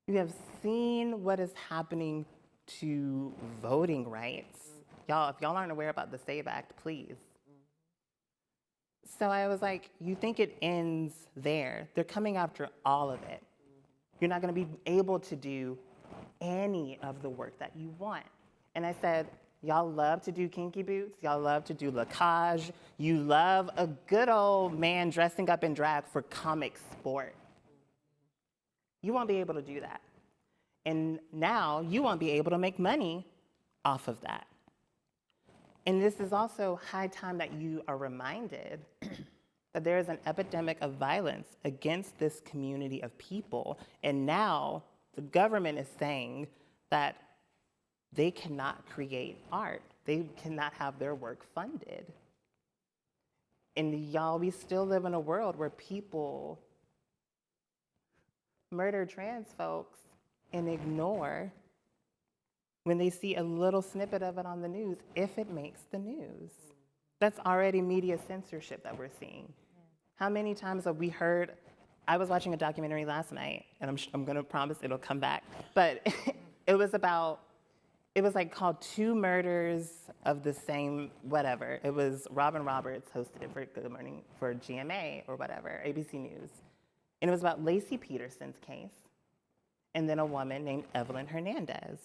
You have seen what is happening to voting rights. Y'all, if y'all aren't aware about the SAVE Act, please. So I was like, you think it ends there? They're coming after all of it. You're not gonna be able to do any of the work that you want. And I said, y'all love to do kinky boots, y'all love to do lacage, you love a good old man dressing up in drag for comic sport. You won't be able to do that. And now you won't be able to make money off of that. And this is also high time that you are reminded that there is an epidemic of violence against this community of people. And now the government is saying that they cannot create art. They cannot have their work funded. And y'all, we still live in a world where people murder trans folks and ignore when they see a little snippet of it on the news, if it makes the news. That's already media censorship that we're seeing. How many times have we heard, I was watching a documentary last night, and I'm gonna promise it'll come back, but it was like called Two Murders of the Same whatever. It was Robin Roberts hosted it for Good Morning, for GMA or whatever, ABC News. And it was about Lacey Peterson's case, and then a woman named Evelyn Hernandez.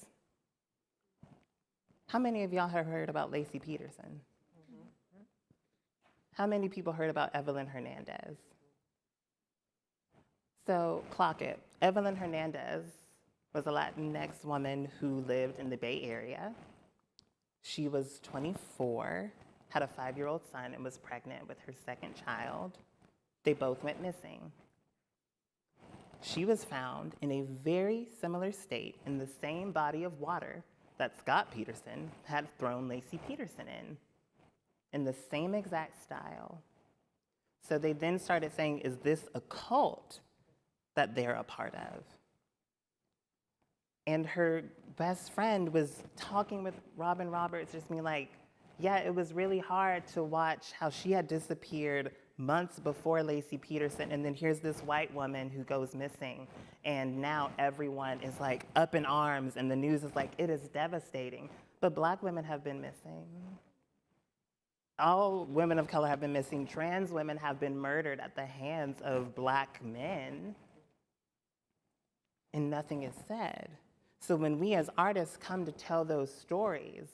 How many of y'all have heard about Lacey Peterson? How many people heard about Evelyn Hernandez? So clock it. Evelyn Hernandez was a Latinx woman who lived in the Bay Area. She was 24, had a 5-year-old son, and was pregnant with her second child. They both went missing. She was found in a very similar state in the same body of water that Scott Peterson had thrown Lacey Peterson in the same exact style. So they then started saying, is this a cult that they're a part of? And her best friend was talking with Robin Roberts, just being like, yeah, it was really hard to watch how she had disappeared months before Lacey Peterson, and then here's this white woman who goes missing, and now everyone is like up in arms, and the news is like, it is devastating. But Black women have been missing. All women of color have been missing. Trans women have been murdered at the hands of Black men, and nothing is said. So when we as artists come to tell those stories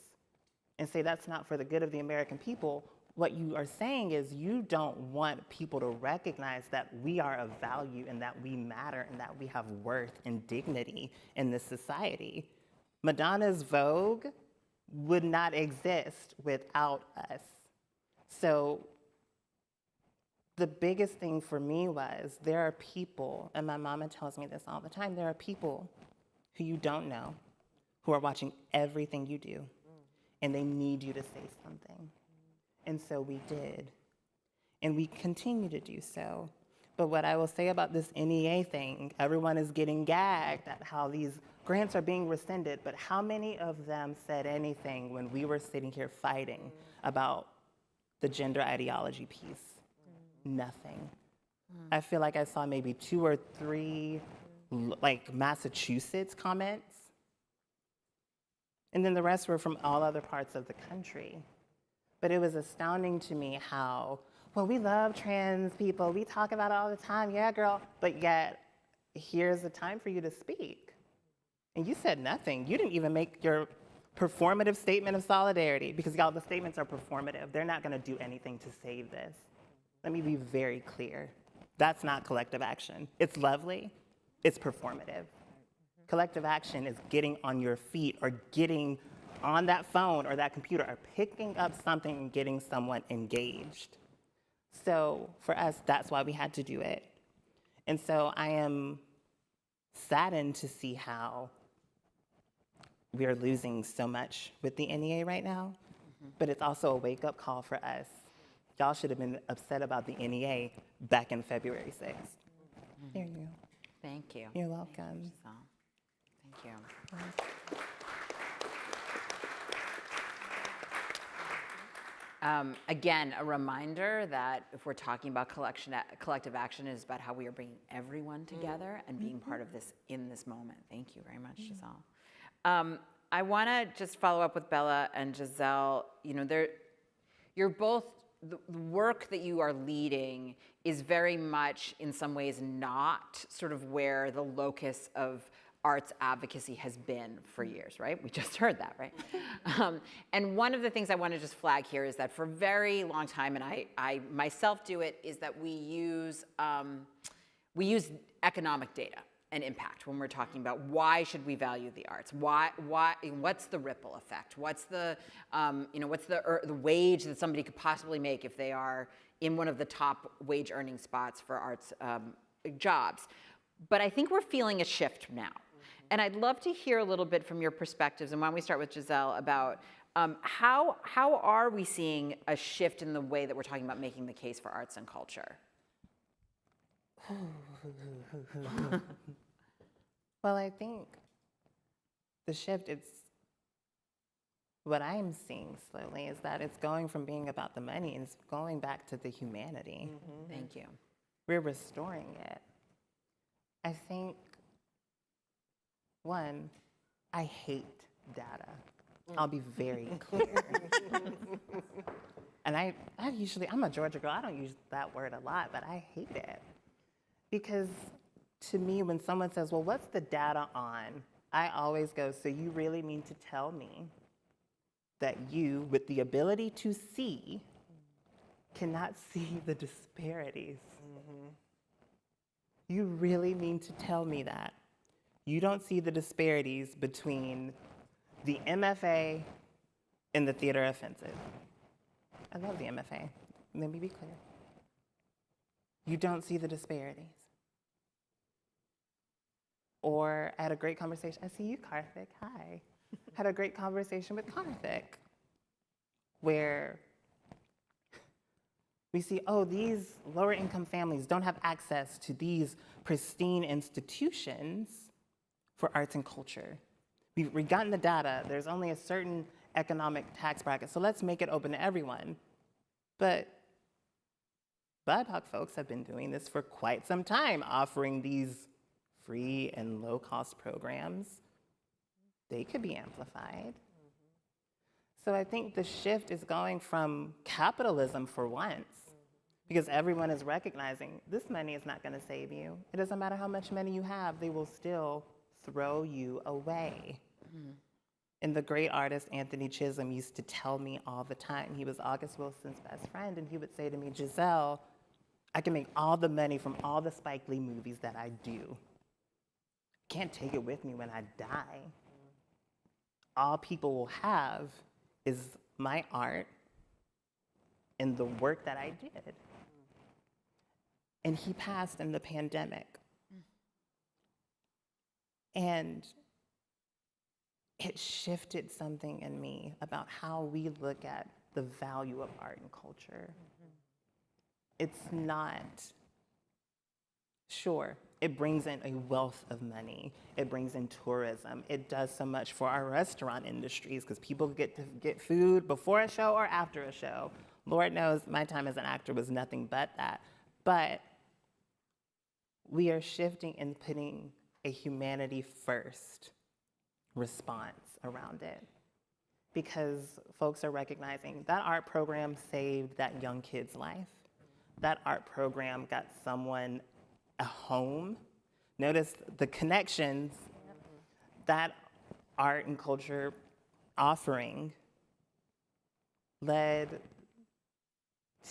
and say that's not for the good of the American people, what you are saying is you don't want people to recognize that we are of value and that we matter and that we have worth and dignity in this society. Madonna's Vogue would not exist without us. So the biggest thing for me was there are people, and my mama tells me this all the time, there are people who you don't know who are watching everything you do, and they need you to say something. And so we did, and we continue to do so. But what I will say about this NEA thing, everyone is getting gagged at how these grants are being rescinded, but how many of them said anything when we were sitting here fighting about the gender ideology piece? Nothing. I feel like I saw maybe 2 or 3 like Massachusetts comments, and then the rest were from all other parts of the country. But it was astounding to me how, well, we love trans people, we talk about it all the time, yeah, girl, but yet here's the time for you to speak. And you said nothing. You didn't even make your performative statement of solidarity, because y'all, the statements are performative. They're not gonna do anything to save this. Let me be very clear. That's not collective action. It's lovely, it's performative. Collective action is getting on your feet or getting on that phone or that computer or picking up something and getting someone engaged. So for us, that's why we had to do it. And so I am saddened to see how we are losing so much with the NEA right now, but it's also a wake-up call for us. Y'all should have been upset about the NEA back in February 6th. There you go. Thank you. You're welcome. Thank you. Again, a reminder that if we're talking about collective action, it is about how we are bringing everyone together and being part of this in this moment. Thank you very much, Giselle. I want to just follow up with Bella and Giselle. You know, you're both, the work that you are leading is very much, in some ways, not sort of where the locus of arts advocacy has been for years, right? We just heard that, right? And one of the things I want to just flag here is that for a very long time, and I myself do it, is that we use economic data and impact when we're talking about why should we value the arts? What's the ripple effect? What's the, what's the wage that somebody could possibly make if they are in one of the top wage earning spots for arts jobs? But I think we're feeling a shift now. And I'd love to hear a little bit from your perspectives, and why don't we start with Giselle, about how are we seeing a shift in the way that we're talking about making the case for arts and culture? Well, I think the shift, what I'm seeing slowly is that it's going from being about the money and it's going back to the humanity. Thank you. We're restoring it. I think, one, I hate data. I'll be very clear. And I'm a Georgia girl, I don't use that word a lot, but I hate it. Because to me, when someone says, well, what's the data on? I always go, so you really mean to tell me that you, with the ability to see, cannot see the disparities? You really mean to tell me that? You don't see the disparities between the MFA and the theater offensive. I love the MFA. Let me be clear. You don't see the disparities. Or I had a great conversation. I see you, Karthik. Hi. Had a great conversation with Karthik where we see, oh, these lower income families don't have access to these pristine institutions for arts and culture. We've gotten the data. There's only a certain economic tax bracket, so let's make it open to everyone. But BIPOC folks have been doing this for quite some time, offering these free and low-cost programs. They could be amplified. So I think the shift is going from capitalism for once, because everyone is recognizing this money is not going to save you. It doesn't matter how much money you have, they will still throw you away. And the great artist Anthony Chisholm used to tell me all the time, he was August Wilson's best friend, and he would say to me, Giselle, I can make all the money from all the Spike Lee movies that I do. Can't take it with me when I die. All people will have is my art and the work that I did. And he passed in the pandemic. And it shifted something in me about how we look at the value of art and culture. It's not, sure, it brings in a wealth of money. It brings in tourism. It does so much for our restaurant industries because people get to get food before a show or after a show. Lord knows my time as an actor was nothing but that. But we are shifting and putting a humanity first response around it because folks are recognizing that art program saved that young kid's life. That art program got someone a home. Notice the connections that art and culture offering led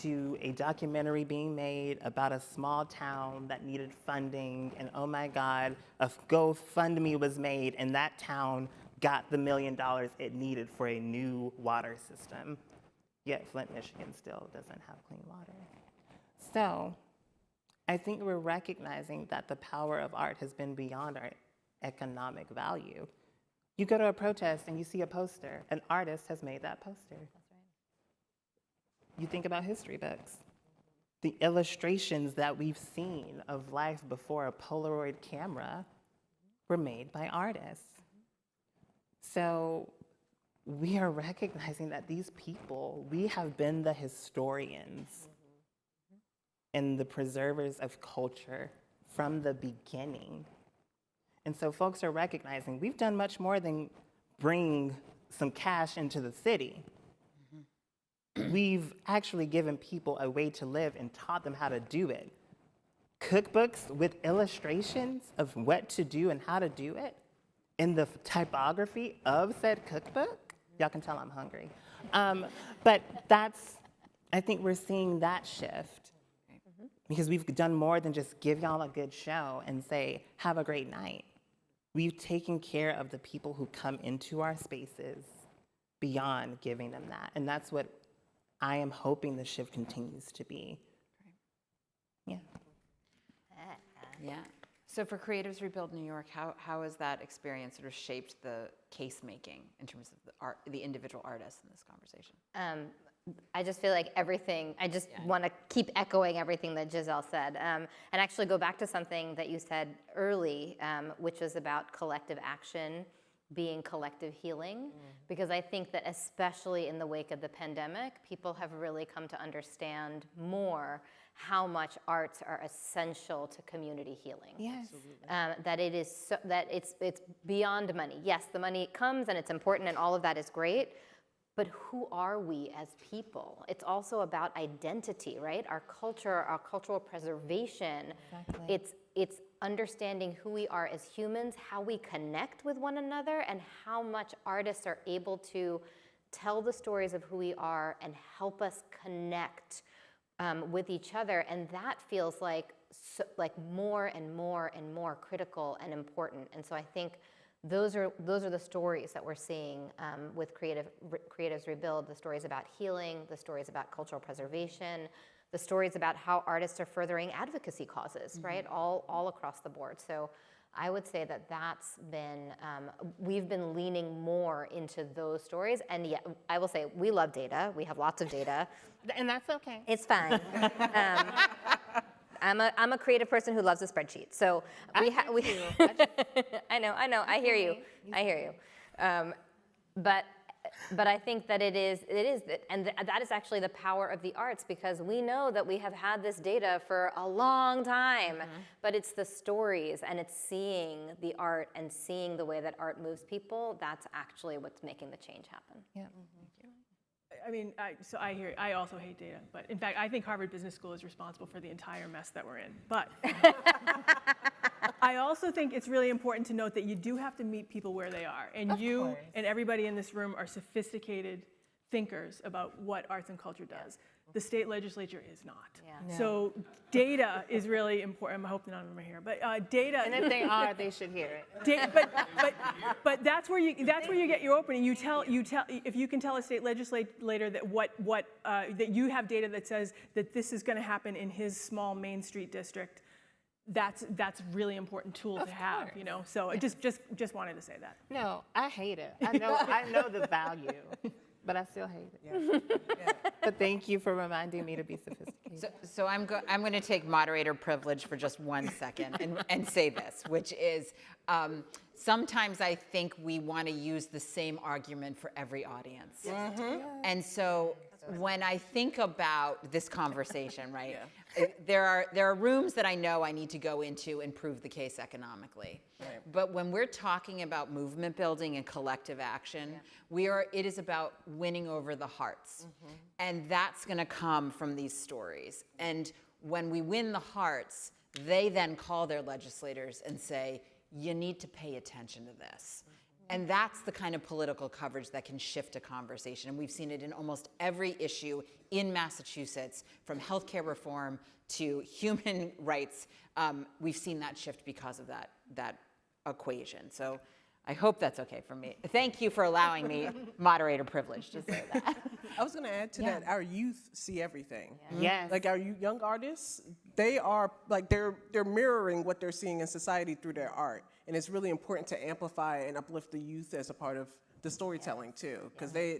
to a documentary being made about a small town that needed funding, and oh my God, a GoFundMe was made, and that town got the $1 million it needed for a new water system. Yet Flint, Michigan still doesn't have clean water. So I think we're recognizing that the power of art has been beyond our economic value. You go to a protest and you see a poster, an artist has made that poster. You think about history books. The illustrations that we've seen of life before a Polaroid camera were made by artists. So we are recognizing that these people, we have been the historians and the preservers of culture from the beginning. And so folks are recognizing we've done much more than bring some cash into the city. We've actually given people a way to live and taught them how to do it. Cookbooks with illustrations of what to do and how to do it in the typography of said cookbook. Y'all can tell I'm hungry. But I think we're seeing that shift because we've done more than just give y'all a good show and say, have a great night. We've taken care of the people who come into our spaces beyond giving them that. And that's what I am hoping the shift continues to be. Yeah. Yeah. So for Creatives Rebuild New York, how has that experience sort of shaped the case making in terms of the individual artists in this conversation? I just feel like everything, I just want to keep echoing everything that Giselle said, and actually go back to something that you said early, which was about collective action being collective healing, because I think that especially in the wake of the pandemic, people have really come to understand more how much arts are essential to community healing. Yes. That it is that it's beyond money. Yes, the money comes and it's important and all of that is great, but who are we as people? It's also about identity, right? Our culture, our cultural preservation. Exactly. It's understanding who we are as humans, how we connect with one another, and how much artists are able to tell the stories of who we are and help us connect with each other. And that feels like more and more and more critical and important. And so I think those are the stories that we're seeing with Creatives Rebuild, the stories about healing, the stories about cultural preservation, the stories about how artists are furthering advocacy causes, right? All across the board. So I would say that that's been, we've been leaning more into those stories. And yeah, I will say we love data. We have lots of data. And that's okay. It's fine. I'm a creative person who loves a spreadsheet. So we I know, I hear you. But I think that it is, and that is actually the power of the arts, because we know that we have had this data for a long time, but it's the stories and it's seeing the art and seeing the way that art moves people, that's actually what's making the change happen. Yeah. I mean, I also hate data, but in fact, I think Harvard Business School is responsible for the entire mess that we're in. But I also think it's really important to note that you do have to meet people where they are. And you and everybody in this room are sophisticated thinkers about what arts and culture does. The state legislature is not. Yeah. So data is really important. I hope none of them are here, but data. And if they are, they should hear it. But that's where you get your opening. You tell if you can tell a state legislator that that you have data that says that this is going to happen in his small Main Street district. That's really important tool to have, you know. So I just wanted to say that. No, I hate it. I know the value, but I still hate it. Yeah. But thank you for reminding me to be sophisticated. So I'm going to take moderator privilege for just 1 second and say this, which is sometimes I think we want to use the same argument for every audience. And so when I think about this conversation, right, there are rooms that I know I need to go into and prove the case economically. Right. But when we're talking about movement building and collective action, it is about winning over the hearts. And that's going to come from these stories. And when we win the hearts, they then call their legislators and say, you need to pay attention to this. And that's the kind of political coverage that can shift a conversation. And we've seen it in almost every issue in Massachusetts, from healthcare reform to human rights. We've seen that shift because of that equation. So I hope that's okay for me. Thank you for allowing me moderator privilege to say that. I was going to add to that, our youth see everything. Yes. Like our young artists, they are like they're mirroring what they're seeing in society through their art, and it's really important to amplify and uplift the youth as a part of the storytelling too, because they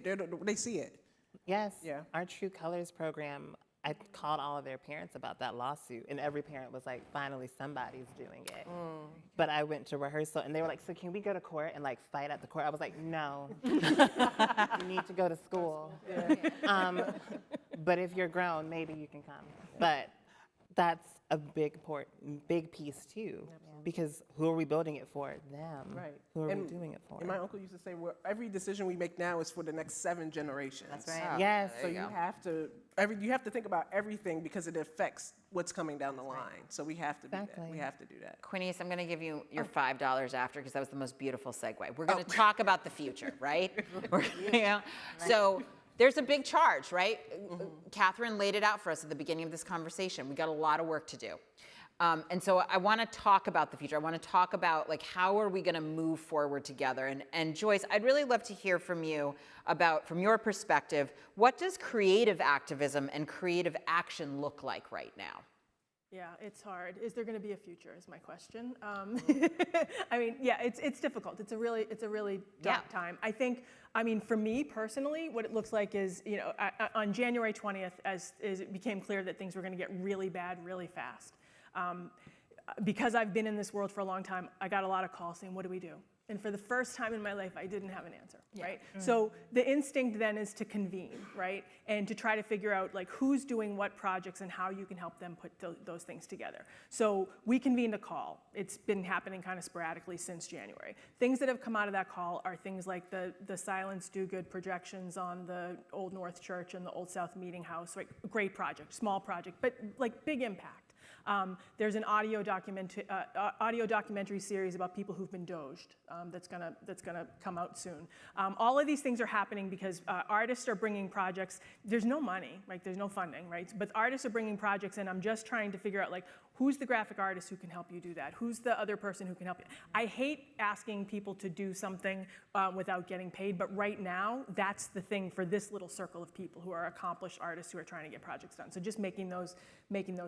see it. Yes. Yeah. Our True Colors program, I called all of their parents about that lawsuit, and every parent was like, finally somebody's doing it. But I went to rehearsal, and they were like, so can we go to court and like fight at the court? I was like, no. You need to go to school. But if you're grown, maybe you can come. But that's a big piece too, because who are we building it for? Them. Right. Who are we doing it for? And my uncle used to say, well, every decision we make now is for the next 7 generations. That's right. Yes. So you have to think about everything because it affects what's coming down the line. So we have to do that. Exactly. We have to do that. Quinnies, I'm going to give you your $5 after, because that was the most beautiful segue. We're going to talk about the future, right? So there's a big charge, right? Catherine laid it out for us at the beginning of this conversation. We got a lot of work to do. And so I want to talk about the future. I want to talk about like how are we going to move forward together. And Joyce, I'd really love to hear from you about, from your perspective, what does creative activism and creative action look like right now? Yeah, it's hard. Is there going to be a future? Is my question. I mean, yeah, it's difficult. It's a really dark time. I think. I mean, for me personally, what it looks like is, you know, on January 20th, as it became clear that things were going to get really bad really fast. Because I've been in this world for a long time, I got a lot of calls saying, "What do we do?" And for the first time in my life, I didn't have an answer, right? So the instinct then is to convene, right? And to try to figure out like who's doing what projects and how you can help them put those things together. So we convened a call. It's been happening kind of sporadically since January. Things that have come out of that call are things like the Silence Do Good projections on the Old North Church and the Old South Meeting House, right? Great project, small project, but like big impact. There's an audio documentary series about people who've been doged that's gonna come out soon. All of these things are happening because artists are bringing projects. There's no money, right? There's no funding, right? But artists are bringing projects, and I'm just trying to figure out like who's the graphic artist who can help you do that? Who's the other person who can help you? I hate asking people to do something without getting paid, but right now that's the thing for this little circle of people who are accomplished artists who are trying to get projects done. So just making those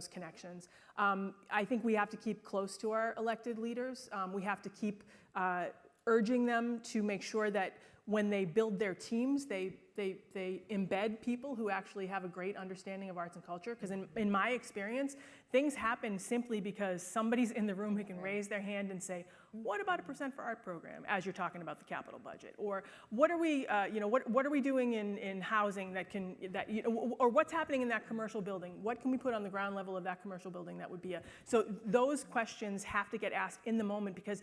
connections. I think we have to keep close to our elected leaders. We have to keep urging them to make sure that when they build their teams, they embed people who actually have a great understanding of arts and culture. Because in my experience, things happen simply because somebody's in the room who can raise their hand and say, what about a % for art program, as you're talking about the capital budget? Or what are we, what are we doing in housing or what's happening in that commercial building? What can we put on the ground level of that commercial building that would be so those questions have to get asked in the moment, because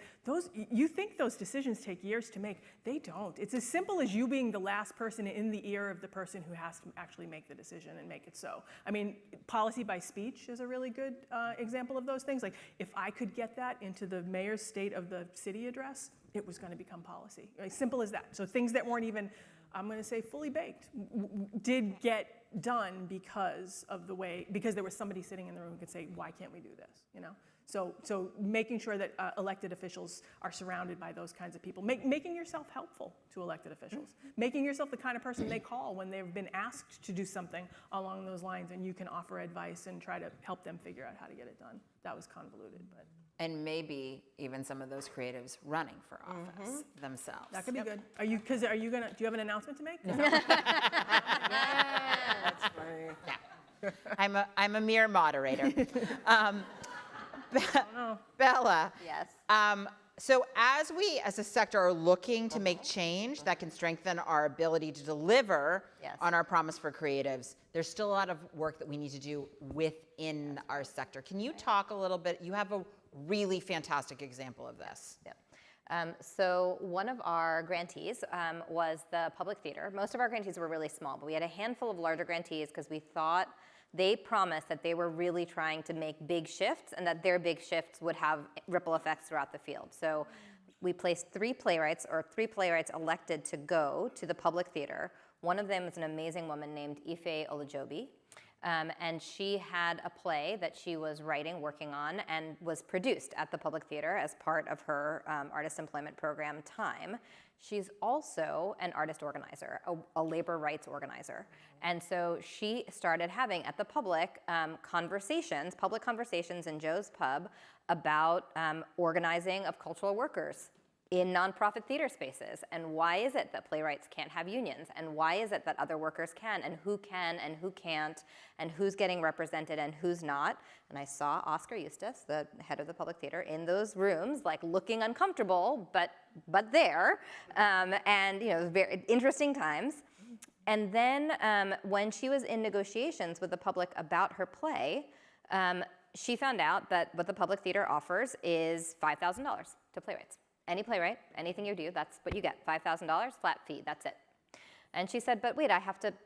you think those decisions take years to make. They don't. It's as simple as you being the last person in the ear of the person who has to actually make the decision and make it so. I mean, policy by speech is a really good example of those things. Like, if I could get that into the mayor's state of the city address, it was going to become policy. As simple as that. So things that weren't even, I'm going to say, fully baked, did get done because there was somebody sitting in the room who could say, why can't we do this? So making sure that elected officials are surrounded by those kinds of people, making yourself helpful to elected officials, making yourself the kind of person they call when they've been asked to do something along those lines, and you can offer advice and try to help them figure out how to get it done. That was convoluted, but. And maybe even some of those creatives running for office themselves. That could be good. Do you have an announcement to make? That's funny. Yeah. I'm a mere moderator. Bella. Yes. So as we, as a sector, are looking to make change that can strengthen our ability to deliver on our promise for creatives, there's still a lot of work that we need to do within our sector. Can you talk a little bit? You have a really fantastic example of this. Yeah. So one of our grantees was the public theater. Most of our grantees were really small, but we had a handful of larger grantees because we thought they promised that they were really trying to make big shifts and that their big shifts would have ripple effects throughout the field. So we placed three playwrights elected to go to the public theater. One of them is an amazing woman named Ife Olajobi. And she had a play that she was working on, and was produced at the public theater as part of her artist employment program time. She's also an artist organizer, a labor rights organizer. And so she started having at the public public conversations in Joe's Pub about organizing of cultural workers in nonprofit theater spaces, and why is it that playwrights can't have unions, and why is it that other workers can and who can't, and who's getting represented and who's not. And I saw Oscar Eustace, the head of the public theater, in those rooms, like looking uncomfortable, but there, and very interesting times. And then when she was in negotiations with the public about her play, she found out that what the public theater offers is $5,000 to playwrights. Any playwright, anything you do, that's what you get, $5,000 flat fee, that's it. And she said, but wait,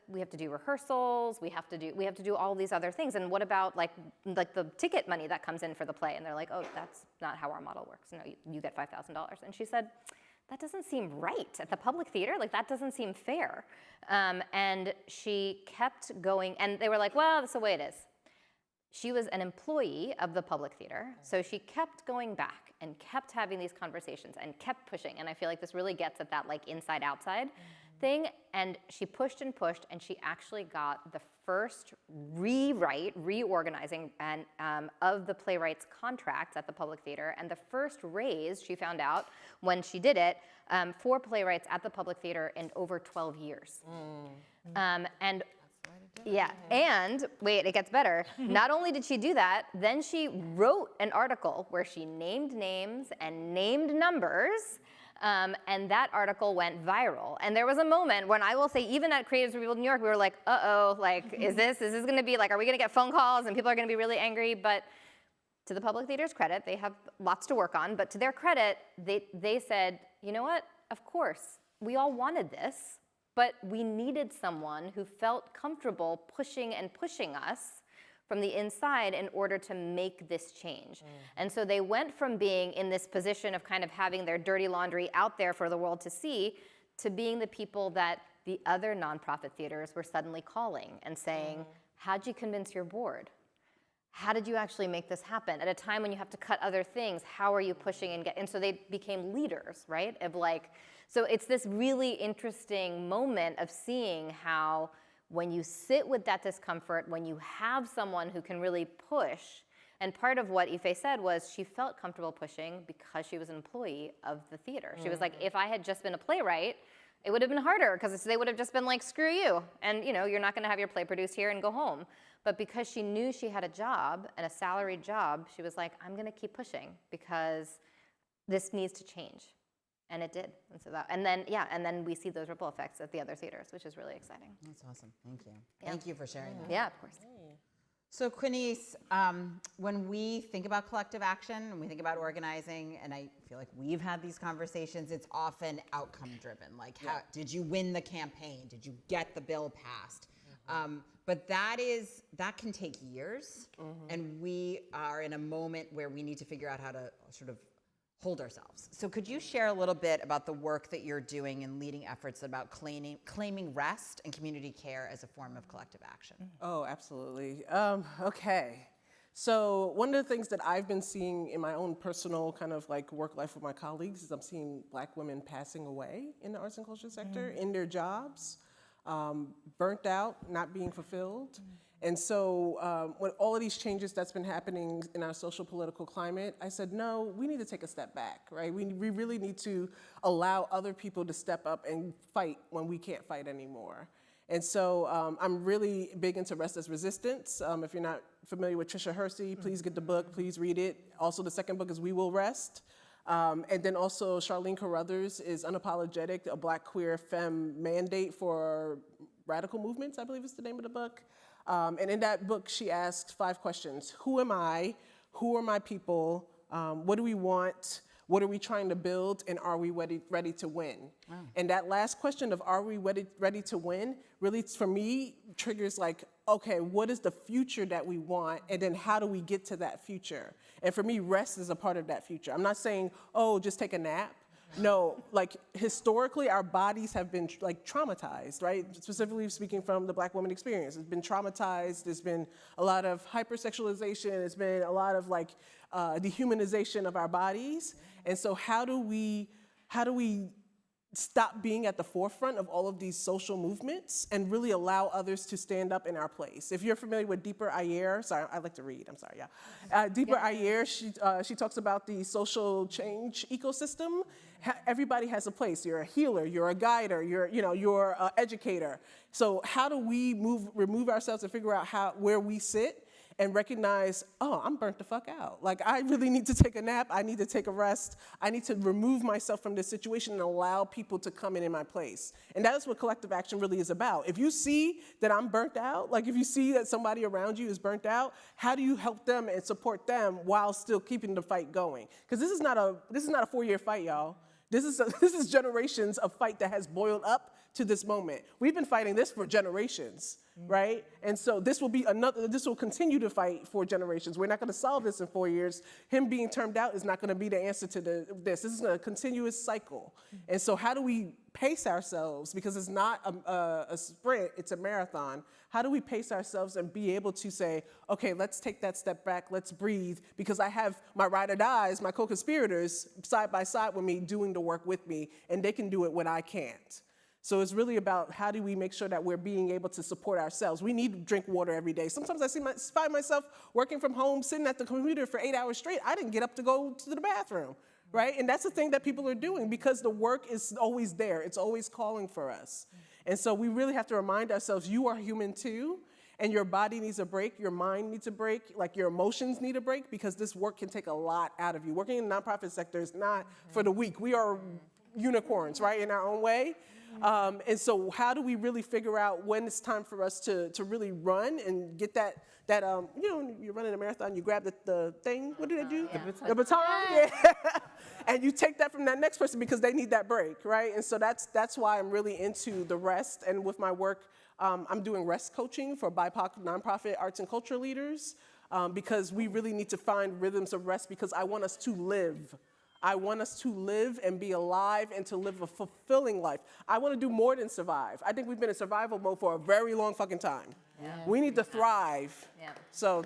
we have to do rehearsals, we have to do all these other things, and what about like the ticket money that comes in for the play? And they're like, oh, that's not how our model works. No, you get $5,000. And she said, that doesn't seem right at the public theater, like that doesn't seem fair. And she kept going, and they were like, well, that's the way it is. She was an employee of the public theater, so she kept going back and kept having these conversations and kept pushing. And I feel like this really gets at that like inside-outside thing. And she pushed, and she actually got the first reorganizing of the playwrights' contracts at the public theater, and the first raise she found out when she did it for playwrights at the public theater in over 12 years. Yeah, and wait, it gets better. Not only did she do that, then she wrote an article where she named names and named numbers And that article went viral. And there was a moment when I will say, even at Creatives Revealed New York, we were like, uh-oh, like, is this gonna be, like, are we gonna get phone calls and people are gonna be really angry? But to the Public Theater's credit, they have lots to work on, but to their credit, they said, you know what, of course, we all wanted this, but we needed someone who felt comfortable pushing us from the inside in order to make this change. And so they went from being in this position of kind of having their dirty laundry out there for the world to see, to being the people that the other nonprofit theaters were suddenly calling and saying, how'd you convince your board? How did you actually make this happen? At a time when you have to cut other things, how are you pushing and so they became leaders, right? Of like, so it's this really interesting moment of seeing how when you sit with that discomfort, when you have someone who can really push, and part of what Ife said was she felt comfortable pushing because she was an employee of the theater. She was like, if I had just been a playwright, it would have been harder because they would have just been like, screw you. And you're not gonna have your play produced here and go home. But because she knew she had a job and a salaried job, she was like, I'm gonna keep pushing because this needs to change. And it did. And so and then we see those ripple effects at the other theaters, which is really exciting. That's awesome. Thank you. Thank you for sharing that. Yeah, of course. So Quinice, when we think about collective action and we think about organizing, and I feel like we've had these conversations, it's often outcome driven. Like, how did you win the campaign? Did you get the bill passed? But that can take years, and we are in a moment where we need to figure out how to sort of hold ourselves. So could you share a little bit about the work that you're doing in leading efforts about claiming rest and community care as a form of collective action? Oh, absolutely. Okay. So one of the things that I've been seeing in my own personal kind of like work life with my colleagues is I'm seeing Black women passing away in the arts and culture sector, in their jobs, burnt out, not being fulfilled. And so with all of these changes that's been happening in our social political climate, I said, no, we need to take a step back, right? We really need to allow other people to step up and fight when we can't fight anymore. And so I'm really big into Rest as Resistance. If you're not familiar with Tricia Hersey, please get the book, please read it. Also, the second book is We Will Rest. And then also Charlene Carruthers is Unapologetic, a Black queer femme mandate for radical movements, I believe is the name of the book. And in that book, she asks 5 questions. Who am I? Who are my people? What do we want? What are we trying to build? And are we ready to win? Wow. And that last question of are we ready to win really, for me, triggers like, okay, what is the future that we want? And then how do we get to that future? And for me, rest is a part of that future. I'm not saying, oh, just take a nap. No, like historically, our bodies have been like traumatized, right? Specifically speaking from the Black woman experience. It's been traumatized, there's been a lot of hypersexualization, there's been a lot of like dehumanization of our bodies. And so how do we stop being at the forefront of all of these social movements and really allow others to stand up in our place? If you're familiar with Deeper Ayer, sorry, I like to read, I'm sorry, yeah. Deeper Ayer, she talks about the social change ecosystem. Everybody has a place. You're a healer, you're a guider, you're an educator. So how do we remove ourselves and figure out where we sit and recognize, oh, I'm burnt the fuck out. Like, I really need to take a nap. I need to take a rest. I need to remove myself from this situation and allow people to come in my place. And that is what collective action really is about. If you see that I'm burnt out, like if you see that somebody around you is burnt out, how do you help them and support them while still keeping the fight going? Because this is not a 4-year fight, y'all. This is generations of fight that has boiled up to this moment. We've been fighting this for generations, right? And so this will continue to fight for generations. We're not gonna solve this in 4 years. Him being termed out is not gonna be the answer to this. This is a continuous cycle. And so how do we pace ourselves? Because it's not a sprint, it's a marathon. How do we pace ourselves and be able to say, okay, let's take that step back, let's breathe, because I have my ride or dies, my co-conspirators, side by side with me, doing the work with me, and they can do it when I can't. So it's really about how do we make sure that we're being able to support ourselves. We need to drink water every day. Sometimes I find myself working from home, sitting at the computer for 8 hours straight. I didn't get up to go to the bathroom, right? And that's the thing that people are doing because the work is always there. It's always calling for us. And so we really have to remind ourselves, you are human too, and your body needs a break, your mind needs a break, like your emotions need a break, because this work can take a lot out of you. Working in the nonprofit sector is not for the weak. We are unicorns, right, in our own way. And so how do we really figure out when it's time for us to really run and get that you're running a marathon, you grab the thing, what do they do? The baton, yeah. And you take that from that next person because they need that break, right? And so that's why I'm really into the rest. And with my work, I'm doing rest coaching for BIPOC nonprofit arts and culture leaders because we really need to find rhythms of rest because I want us to live. I want us to live and be alive and to live a fulfilling life. I want to do more than survive. I think we've been in survival mode for a very long fucking time. Yeah. We need to thrive. Yeah. So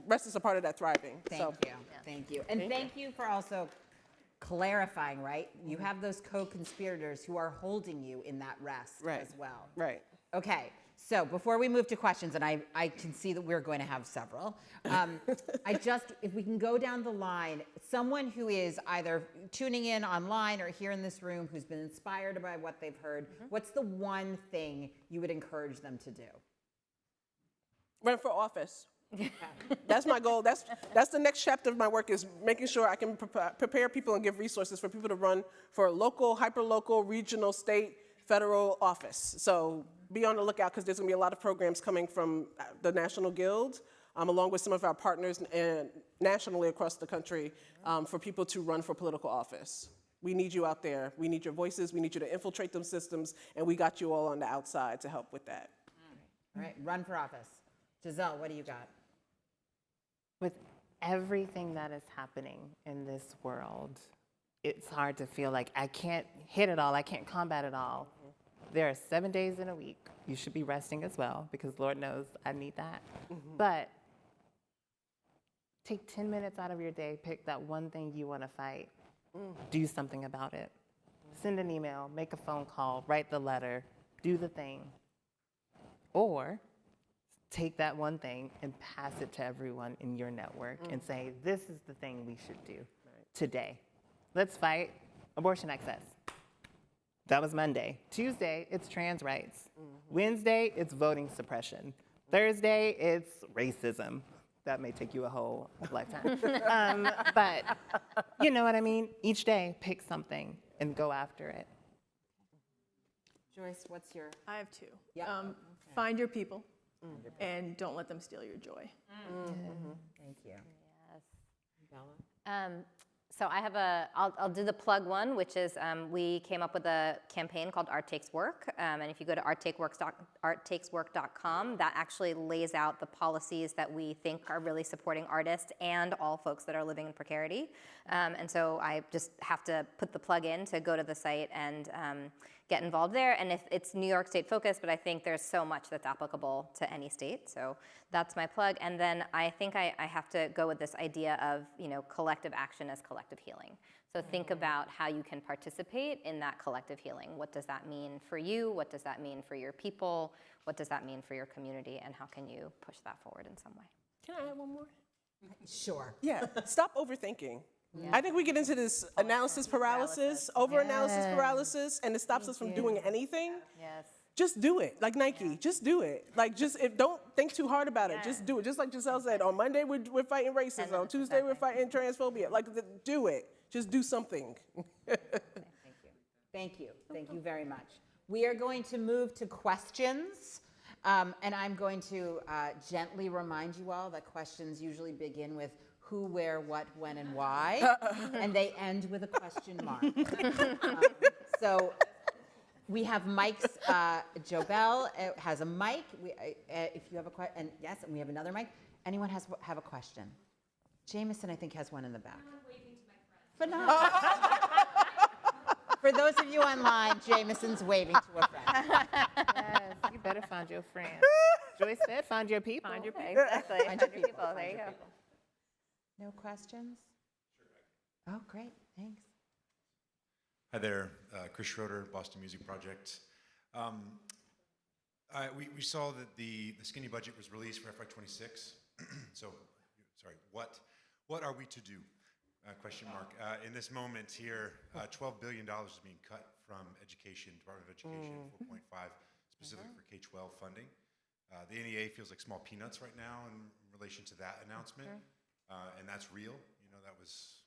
rest is a part of that thriving. Thank you. And thank you for also clarifying, right? You have those co-conspirators who are holding you in that rest as well. Right. Okay. So before we move to questions, and I can see that we're going to have several, if we can go down the line, someone who is either tuning in online or here in this room who's been inspired by what they've heard, what's the one thing you would encourage them to do? Run for office. That's my goal. That's the next chapter of my work is making sure I can prepare people and give resources for people to run for local, hyperlocal, regional, state, federal office. So be on the lookout because there's going to be a lot of programs coming from the National Guild, along with some of our partners and nationally across the country for people to run for political office. We need you out there. We need your voices. We need you to infiltrate them systems, and we got you all on the outside to help with that. All right, run for office. Giselle, what do you got? With everything that is happening in this world, it's hard to feel like I can't hit it all, I can't combat it all. There are 7 days in a week. You should be resting as well, because Lord knows I need that. But take 10 minutes out of your day, pick that one thing you want to fight, do something about it. Send an email, make a phone call, write the letter, do the thing. Or take that one thing and pass it to everyone in your network and say, this is the thing we should do today. Let's fight abortion access. That was Monday. Tuesday, it's trans rights. Wednesday, it's voting suppression. Thursday, it's racism. That may take you a whole lifetime. But you know what I mean? Each day, pick something and go after it. Joyce, what's your? I have two. Yep. Find your people and don't let them steal your joy. Thank you. Yes. Bella? So I have I'll do the plug one, which is we came up with a campaign called Art Takes Work. And if you go to arttakeswork.com, that actually lays out the policies that we think are really supporting artists and all folks that are living in precarity. And so I just have to put the plug in to go to the site and get involved there. And if it's New York State focused, but I think there's so much that's applicable to any state. So that's my plug. And then I think I have to go with this idea of, collective action as collective healing. So think about how you can participate in that collective healing. What does that mean for you? What does that mean for your people? What does that mean for your community? And how can you push that forward in some way? Can I add one more? Sure. Yeah, stop overthinking. Yeah. I think we get into this analysis paralysis, over-analysis paralysis, and it stops us from doing anything. Yes. Just do it, like Nike. Just do it. Don't think too hard about it. Just do it. Just like Giselle said, on Monday we're fighting racism. On Tuesday we're fighting transphobia. Do it. Just do something. Thank you. Thank you very much. We are going to move to questions. And I'm going to gently remind you all that questions usually begin with who, where, what, when, and why, and they end with a question mark. So we have mics. Jobel has a mic. If you have a question, and yes, and we have another mic. Anyone have a question? Jameson, I think, has one in the back. I'm waving to my friend. Phenomenal. For those of you online, Jameson's waving to a friend. Yes, you better find your friend. Joyce said, find your people. Find your people. Exactly. Find your people. There you go. No questions? Oh, great. Thanks. Hi there, Chris Schroeder, Boston Music Project. We saw that the skinny budget was released for FY26. So, sorry, what are we to do? Question mark. In this moment here, $12 billion is being cut from education, Department of Education, 4.5, specifically for K-12 funding. The NEA feels like small peanuts right now in relation to that announcement, and that's real. That was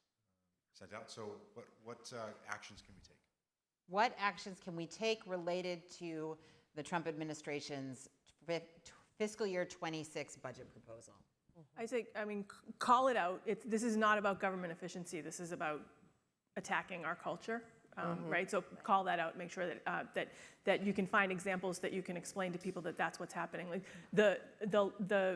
sent out. So what actions can we take? What actions can we take related to the Trump administration's fiscal year 26 budget proposal? I mean, call it out. This is not about government efficiency. This is about attacking our culture, right? So call that out. Make sure that that you can find examples that you can explain to people that that's what's happening. Like the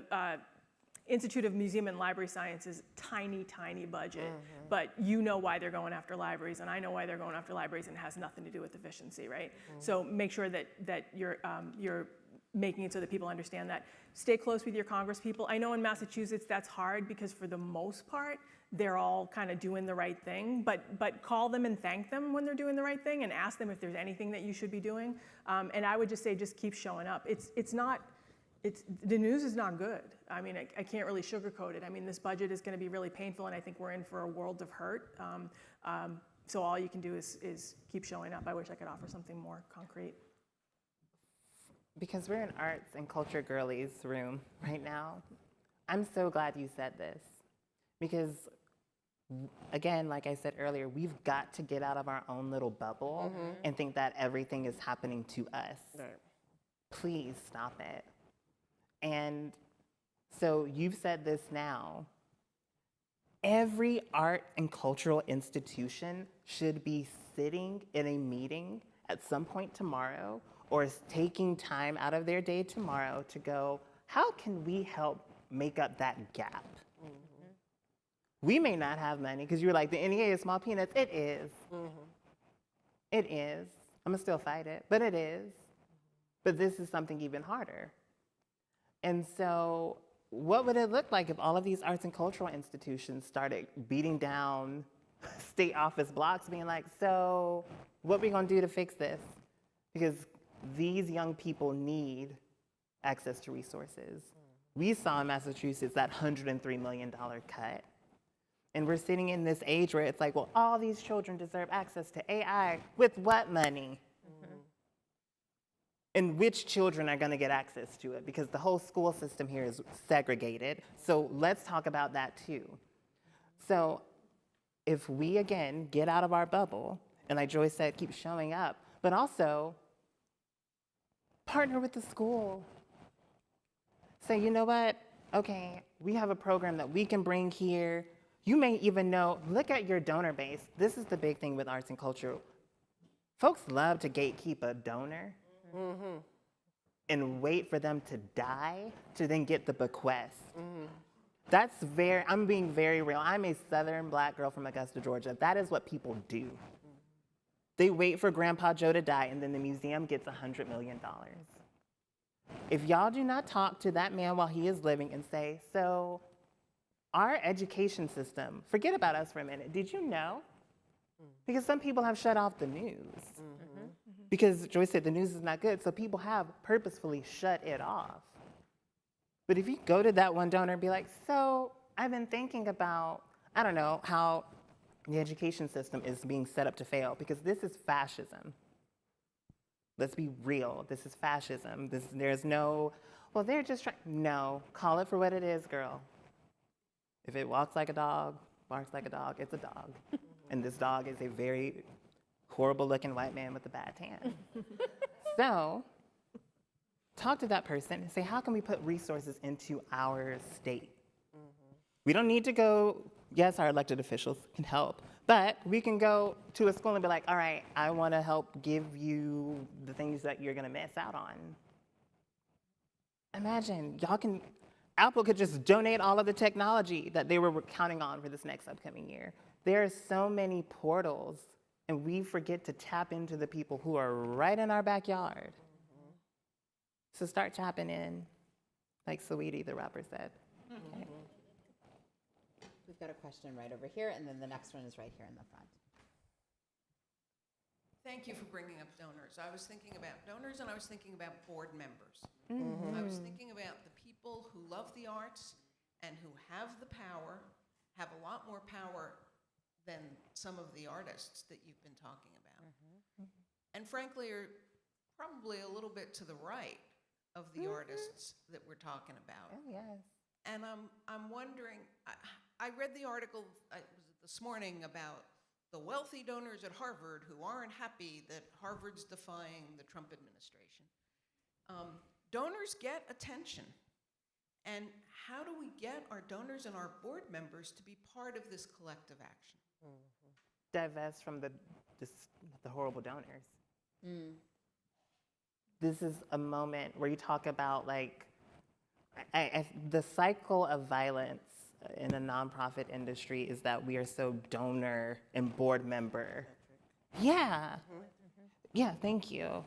Institute of Museum and Library Science is tiny budget, but you know why they're going after libraries, and I know why they're going after libraries, and it has nothing to do with efficiency, right? So make sure that you're making it so that people understand that. Stay close with your Congress people. I know in Massachusetts that's hard because for the most part, they're all kind of doing the right thing, but call them and thank them when they're doing the right thing and ask them if there's anything that you should be doing. And I would just say, just keep showing up. The news is not good. I mean, I can't really sugarcoat it. I mean, this budget is going to be really painful, and I think we're in for a world of hurt. So all you can do is keep showing up. I wish I could offer something more concrete. Because we're in arts and culture girlies room right now, I'm so glad you said this. Because, again, like I said earlier, we've got to get out of our own little bubble and think that everything is happening to us. Right. Please stop it. And so you've said this now. Every art and cultural institution should be sitting in a meeting at some point tomorrow or is taking time out of their day tomorrow to go, how can we help make up that gap? We may not have money, because you were like, the NEA is small peanuts. It is. It is. I'm gonna still fight it, but it is. But this is something even harder. And so what would it look like if all of these arts and cultural institutions started beating down state office blocks, being like, so what are we gonna do to fix this? Because these young people need access to resources. We saw in Massachusetts that $103 million cut. And we're sitting in this age where it's like, well, all these children deserve access to AI. With what money? And which children are going to get access to it? Because the whole school system here is segregated. So let's talk about that too. So if we, again, get out of our bubble, and like Joyce said, keep showing up, but also partner with the school. Say, you know what? Okay, we have a program that we can bring here. You may even know, look at your donor base. This is the big thing with arts and culture. Folks love to gatekeep a donor and wait for them to die to then get the bequest. That's I'm being very real. I'm a Southern Black girl from Augusta, Georgia. That is what people do. They wait for Grandpa Joe to die, and then the museum gets $100 million. If y'all do not talk to that man while he is living and say, so our education system, forget about us for a minute. Did you know? Because some people have shut off the news. Because Joyce said the news is not good, so people have purposefully shut it off. But if you go to that one donor and be like, so I've been thinking about, I don't know, how the education system is being set up to fail, because this is fascism. Let's be real, this is fascism. There's no, well, they're just trying, no, call it for what it is, girl. If it walks like a dog, barks like a dog, it's a dog. And this dog is a very horrible looking white man with a bad tan. So, talk to that person and say, how can we put resources into our state? We don't need to go, yes, our elected officials can help, but we can go to a school and be like, all right, I want to help give you the things that you're going to miss out on. Imagine, Apple could just donate all of the technology that they were counting on for this next upcoming year. There are so many portals, and we forget to tap into the people who are right in our backyard. So start tapping in, like Saweetie, the rapper, said. Okay. We've got a question right over here, and then the next one is right here in the front. Thank you for bringing up donors. I was thinking about donors, and I was thinking about board members. I was thinking about the people who love the arts and who have the power, have a lot more power than some of the artists that you've been talking about. And frankly, are probably a little bit to the right of the artists that we're talking about. Oh, yes. And I'm wondering, I read the article this morning about the wealthy donors at Harvard who aren't happy that Harvard's defying the Trump administration. Donors get attention. And how do we get our donors and our board members to be part of this collective action? Divest from the horrible donors. This is a moment where you talk about like the cycle of violence in the nonprofit industry is that we are so donor and board member. Yeah. Yeah, thank you.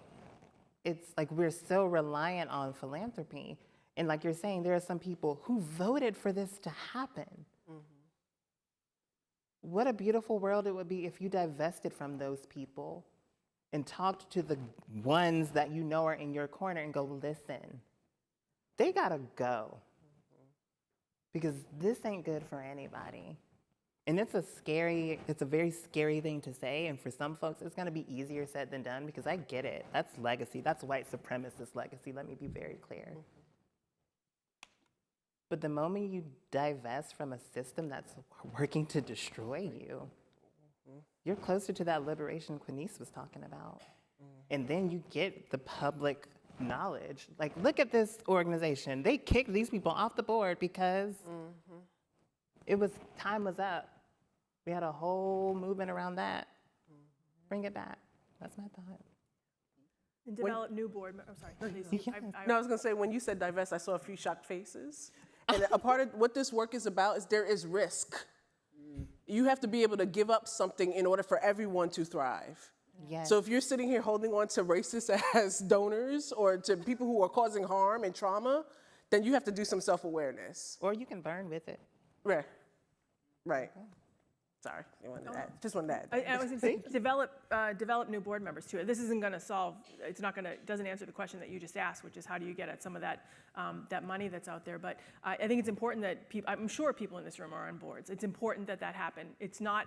It's like we're so reliant on philanthropy. And like you're saying, there are some people who voted for this to happen. What a beautiful world it would be if you divested from those people and talked to the ones that you know are in your corner and go, listen, they gotta go. Because this ain't good for anybody. And it's a very scary thing to say. And for some folks, it's gonna be easier said than done because I get it. That's legacy, that's white supremacist legacy, let me be very clear. But the moment you divest from a system that's working to destroy you, you're closer to that liberation Quinice was talking about. And then you get the public knowledge. Like, look at this organization. They kicked these people off the board because time was up. We had a whole movement around that. Bring it back. That's my thought. And develop new board members. Oh, sorry. Please. No, I was going to say, when you said divest, I saw a few shocked faces. And a part of what this work is about is there is risk. You have to be able to give up something in order for everyone to thrive. Yes. So if you're sitting here holding on to racists as donors or to people who are causing harm and trauma, then you have to do some self-awareness. Or you can burn with it. Right. Right. Sorry, just wanted to add. I was going to say, develop new board members too. This isn't going to solve. Doesn't answer the question that you just asked, which is how do you get at some of that that money that's out there. But I think it's important that people. I'm sure people in this room are on boards. It's important that that happen. It's not.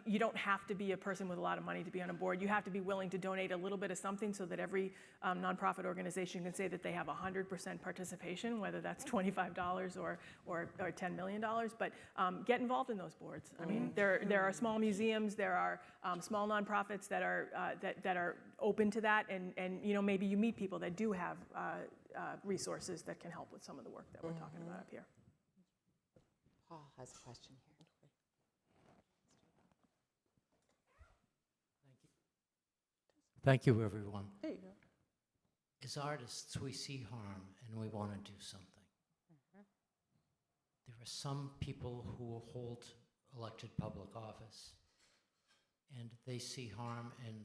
You don't have to be a person with a lot of money to be on a board. You have to be willing to donate a little bit of something so that every nonprofit organization can say that they have 100% participation, whether that's $25 or $10 million. But get involved in those boards. I mean, there are small museums, there are small nonprofits that are open to that, and maybe you meet people that do have resources that can help with some of the work that we're talking about up here. Paul has a question here. Thank you, everyone. There you go. As artists, we see harm and we want to do something. There are some people who hold elected public office and they see harm, and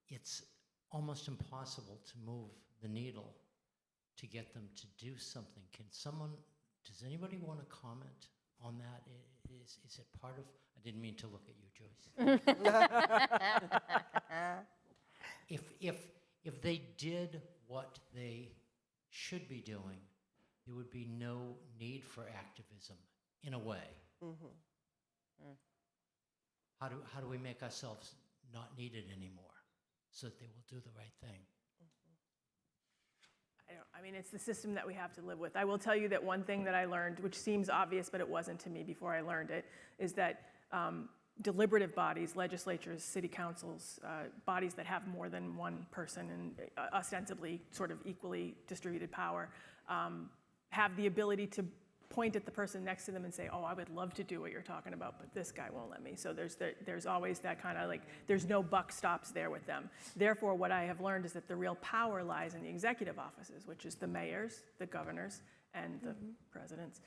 it's almost impossible to move the needle to get them to do something. Does anybody want to comment on that? Is it part of, I didn't mean to look at you, Joyce. If they did what they should be doing, there would be no need for activism, in a way. How do we make ourselves not needed anymore so that they will do the right thing? I mean, it's the system that we have to live with. I will tell you that one thing that I learned, which seems obvious, but it wasn't to me before I learned it, is that deliberative bodies, legislatures, city councils, bodies that have more than one person and ostensibly sort of equally distributed power, have the ability to point at the person next to them and say, oh, I would love to do what you're talking about, but this guy won't let me. So there's always that kind of there's no buck stops there with them. Therefore, what I have learned is that the real power lies in the executive offices, which is the mayors, the governors, and the presidents.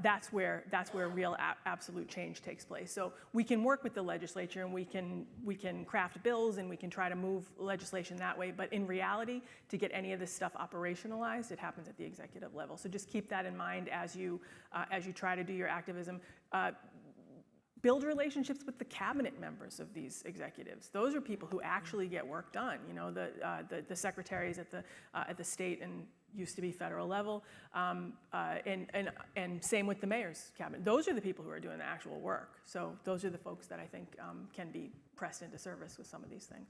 That's where real absolute change takes place. So we can work with the legislature and we can craft bills and we can try to move legislation that way. But in reality, to get any of this stuff operationalized, it happens at the executive level. So just keep that in mind as you try to do your activism. Build relationships with the cabinet members of these executives. Those are people who actually get work done. You know, the secretaries at the state and used to be federal level, and same with the mayor's cabinet. Those are the people who are doing the actual work. So those are the folks that I think can be pressed into service with some of these things.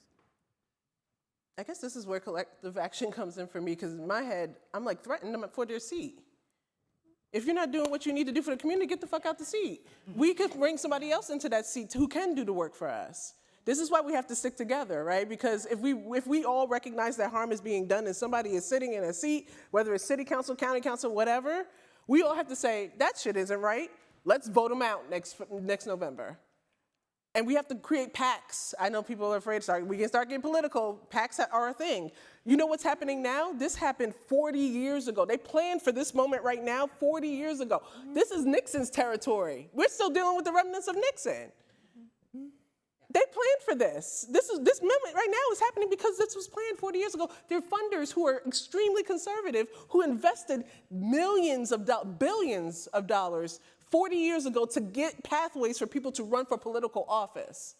I guess this is where collective action comes in for me, because in my head, I'm like threatening them for their seat. If you're not doing what you need to do for the community, get the fuck out the seat. We could bring somebody else into that seat who can do the work for us. This is why we have to stick together, right? Because if we all recognize that harm is being done and somebody is sitting in a seat, whether it's city council, county council, whatever, we all have to say, that shit isn't right. Let's vote them out next November. And we have to create PACs. I know people are afraid we can start getting political. PACs are a thing. You know what's happening now? This happened 40 years ago. They planned for this moment right now 40 years ago. This is Nixon's territory. We're still dealing with the remnants of Nixon. They planned for this. This moment right now is happening because this was planned 40 years ago. There are funders who are extremely conservative who invested billions of dollars 40 years ago to get pathways for people to run for political office.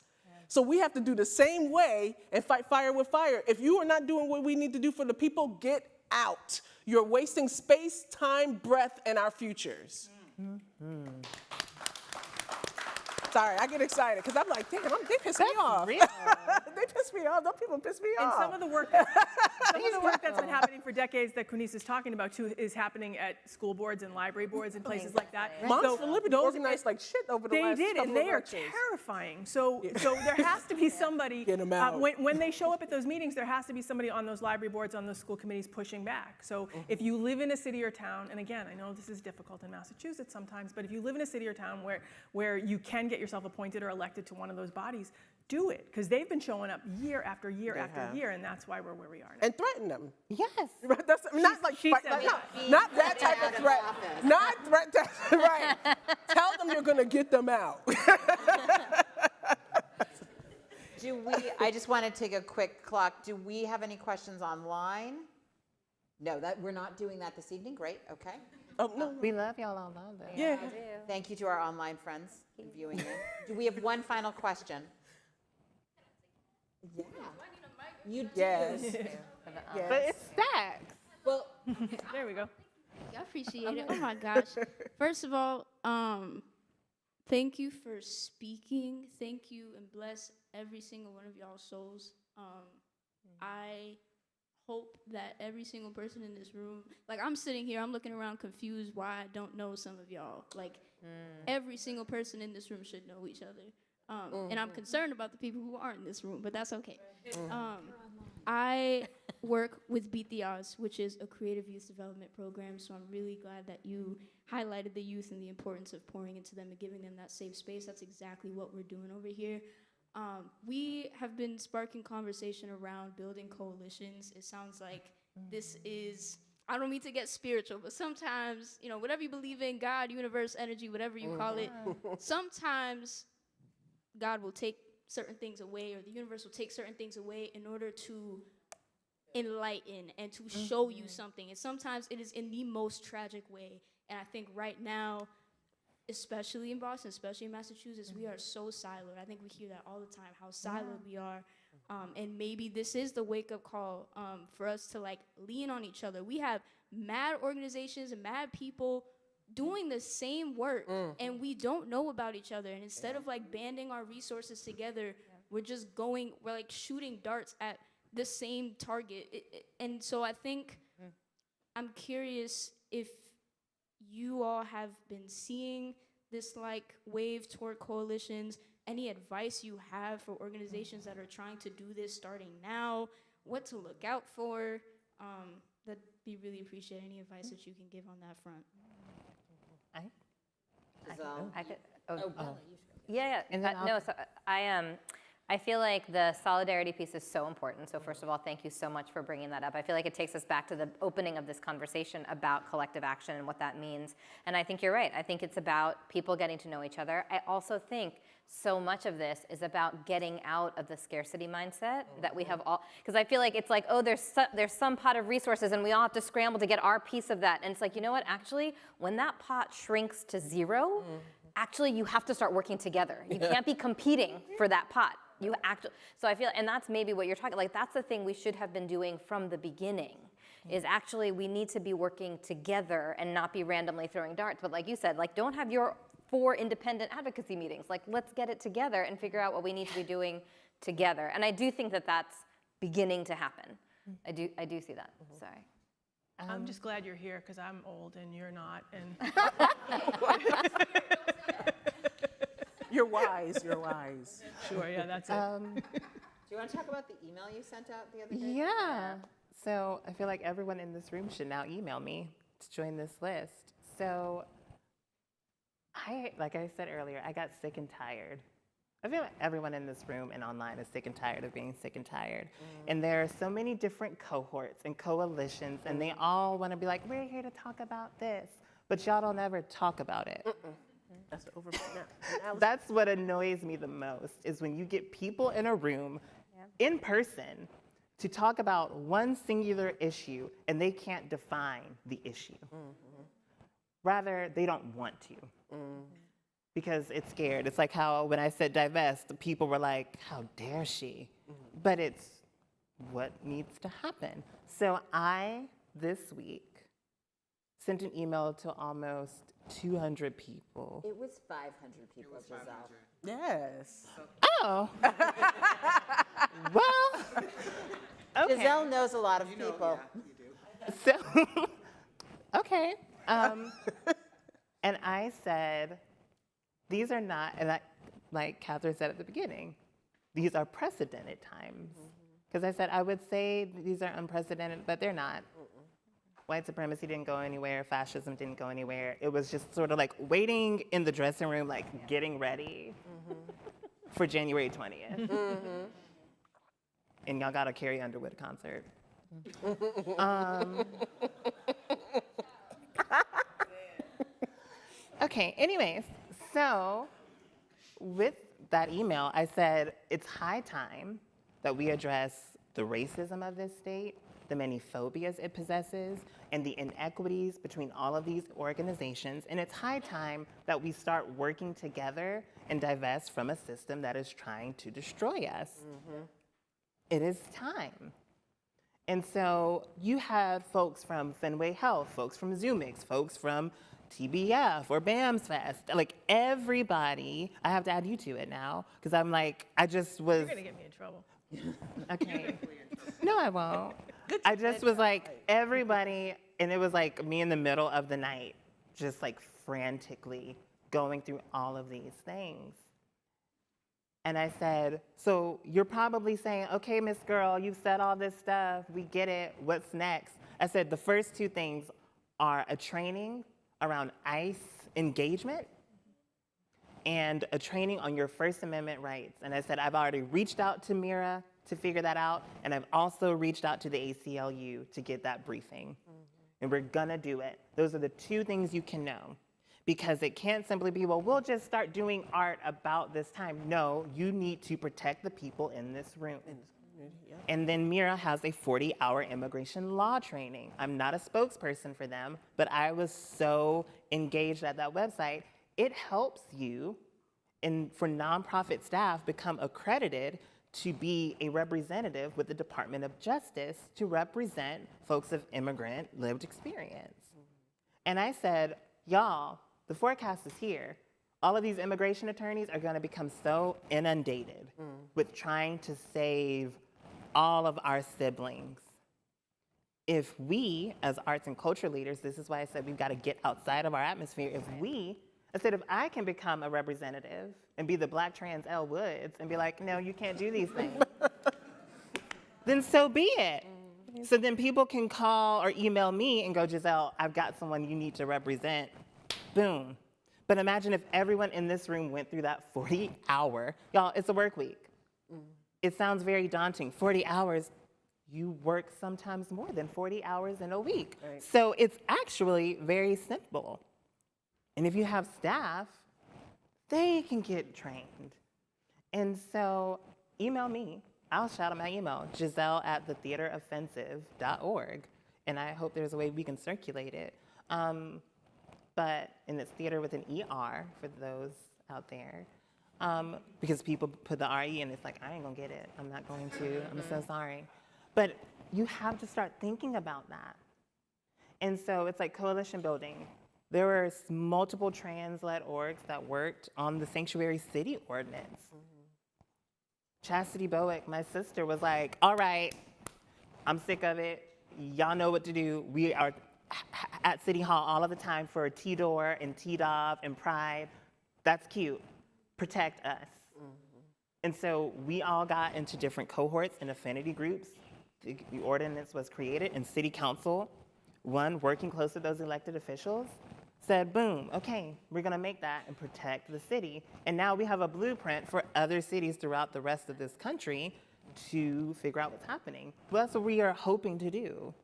So we have to do the same way and fight fire with fire. If you are not doing what we need to do for the people, get out. You're wasting space, time, breath, and our futures. Sorry, I get excited because I'm like, damn, they piss me off. They piss me off. Those people piss me off. And some of the work that's been happening for decades that Kunice is talking about too is happening at school boards and library boards and places like that. Moms for Liberty organized like shit over the last They did, and they are terrifying. So there has to be somebody, Get 'em out. when they show up at those meetings, there has to be somebody on those library boards, on those school committees pushing back. So if you live in a city or town, and again, I know this is difficult in Massachusetts sometimes, but if you live in a city or town where you can get yourself appointed or elected to one of those bodies, do it, because they've been showing up year after year after year, and that's why we're where we are now. And threaten them. Yes. That's not like, She fight, said like that. not that type of threat. Not threat, right. Tell them you're gonna get them out. I just want to take a quick clock. Do we have any questions online? No, we're not doing that this evening. Great, okay. Oh, no. We love y'all online though. Yeah. Thank you to our online friends viewing in. Do we have one final question? Yeah. You do. Yes. But it's stacks. Well, There we go. I appreciate it. Oh my gosh. First of all, thank you for speaking. Thank you and bless every single one of y'all's souls. I hope that every single person in this room, like I'm sitting here, I'm looking around confused why I don't know some of y'all. Like every single person in this room should know each other. And I'm concerned about the people who aren't in this room, but that's okay. I work with Beat the Odds, which is a creative youth development program, so I'm really glad that you highlighted the youth and the importance of pouring into them and giving them that safe space. That's exactly what we're doing over here. We have been sparking conversation around building coalitions. It sounds like this is, I don't mean to get spiritual, but sometimes, you know, whatever you believe in, God, universe, energy, whatever you call it, sometimes God will take certain things away, or the universe will take certain things away in order to enlighten and to show you something. And sometimes it is in the most tragic way. And I think right now, especially in Boston, especially in Massachusetts, we are so siloed. I think we hear that all the time, how siloed we are. And maybe this is the wake-up call for us to like lean on each other. We have mad organizations and mad people doing the same work, and we don't know about each other. And instead of like banding our resources together, we're like shooting darts at the same target. And so I think I'm curious if you all have been seeing this like wave toward coalitions, any advice you have for organizations that are trying to do this starting now, what to look out for. That'd be really appreciate any advice that you can give on that front. I feel like the solidarity piece is so important. So first of all, thank you so much for bringing that up. I feel like it takes us back to the opening of this conversation about collective action and what that means. And I think you're right. I think it's about people getting to know each other. I also think so much of this is about getting out of the scarcity mindset that we have all, because I feel like it's like, oh, there's some pot of resources and we all have to scramble to get our piece of that. And it's like, you know what, actually, when that pot shrinks to zero, actually you have to start working together. You can't be competing for that pot. You actually, so I feel, and that's maybe what you're talking, like that's the thing we should have been doing from the beginning, is actually we need to be working together and not be randomly throwing darts. But like you said, like don't have your 4 independent advocacy meetings. Like let's get it together and figure out what we need to be doing together. And I do think that that's beginning to happen. I do see that, sorry. I'm just glad you're here because I'm old and you're not. And You're wise, you're wise. sure, yeah, that's it. Do you want to talk about the email you sent out the other day? Yeah. So I feel like everyone in this room should now email me to join this list. So like I said earlier, I got sick and tired. I feel like everyone in this room and online is sick and tired of being sick and tired. And there are so many different cohorts and coalitions, and they all want to be like, we're here to talk about this, but y'all don't ever talk about it. That's the over. That's what annoys me the most, is when you get people in a room in person to talk about one singular issue and they can't define the issue. Rather, they don't want to. Because it's scared. It's like how when I said divest, people were like, how dare she? But it's what needs to happen. So I, this week, sent an email to almost 200 people. It was 500 people, Giselle. Yes. Oh. Well, okay. Giselle knows a lot of people. So, okay. And I said, these are not, and like Catherine said at the beginning, these are precedented times. Because I said I would say these are unprecedented, but they're not. White supremacy didn't go anywhere, fascism didn't go anywhere. It was just sort of like waiting in the dressing room, like getting ready for January 20th. And y'all got a Carrie Underwood concert. Okay, anyways, so with that email, I said it's high time that we address the racism of this state, the many phobias it possesses, and the inequities between all of these organizations. And it's high time that we start working together and divest from a system that is trying to destroy us. It is time. And so you had folks from Fenway Health, folks from Zoomix, folks from TBF or BAMS Fest, like everybody. I have to add you to it now because I'm like, I just was. You're gonna get me in trouble. Okay. No, I won't. I just was like, everybody, and it was like me in the middle of the night, just like frantically going through all of these things. And I said, so you're probably saying, okay, Miss Girl, you've said all this stuff, we get it, what's next? I said, the first two things are a training around ICE engagement and a training on your First Amendment rights. And I said, I've already reached out to Mira to figure that out, and I've also reached out to the ACLU to get that briefing. And we're gonna do it. Those are the two things you can know. Because it can't simply be, well, we'll just start doing art about this time. No, you need to protect the people in this room. And then Mira has a 40-hour immigration law training. I'm not a spokesperson for them, but I was so engaged at that website. It helps you, and for nonprofit staff, become accredited to be a representative with the Department of Justice to represent folks of immigrant lived experience. And I said, y'all, the forecast is here. All of these immigration attorneys are gonna become so inundated with trying to save all of our siblings. If we, as arts and culture leaders, this is why I said we've gotta get outside of our atmosphere. If we, instead of I can become a representative and be the Black trans Elle Woods and be like, no, you can't do these things, then so be it. So then people can call or email me and go, Giselle, I've got someone you need to represent. Boom. But imagine if everyone in this room went through that 40-hour, y'all, it's a work week. It sounds very daunting. 40 hours, you work sometimes more than 40 hours in a week. Right. So it's actually very simple. And if you have staff, they can get trained. And so email me. I'll shout out my email, giselle@thetheateroffensive.org. And I hope there's a way we can circulate it. And it's theater with an ER for those out there. Because people put the RE and it's like, I ain't gonna get it. I'm not going to, I'm so sorry. But you have to start thinking about that. And so it's like coalition building. There were multiple trans-led orgs that worked on the Sanctuary City Ordinance. Chastity Bowick, my sister, was like, all right, I'm sick of it. Y'all know what to do. We are at City Hall all of the time for T-Door and T-Dov and Pride. That's cute. Protect us. And so we all got into different cohorts and affinity groups. The ordinance was created, and City Council, one working close to those elected officials, said, boom, okay, we're gonna make that and protect the city. And now we have a blueprint for other cities throughout the rest of this country to figure out what's happening. Well, that's what we are hoping to do.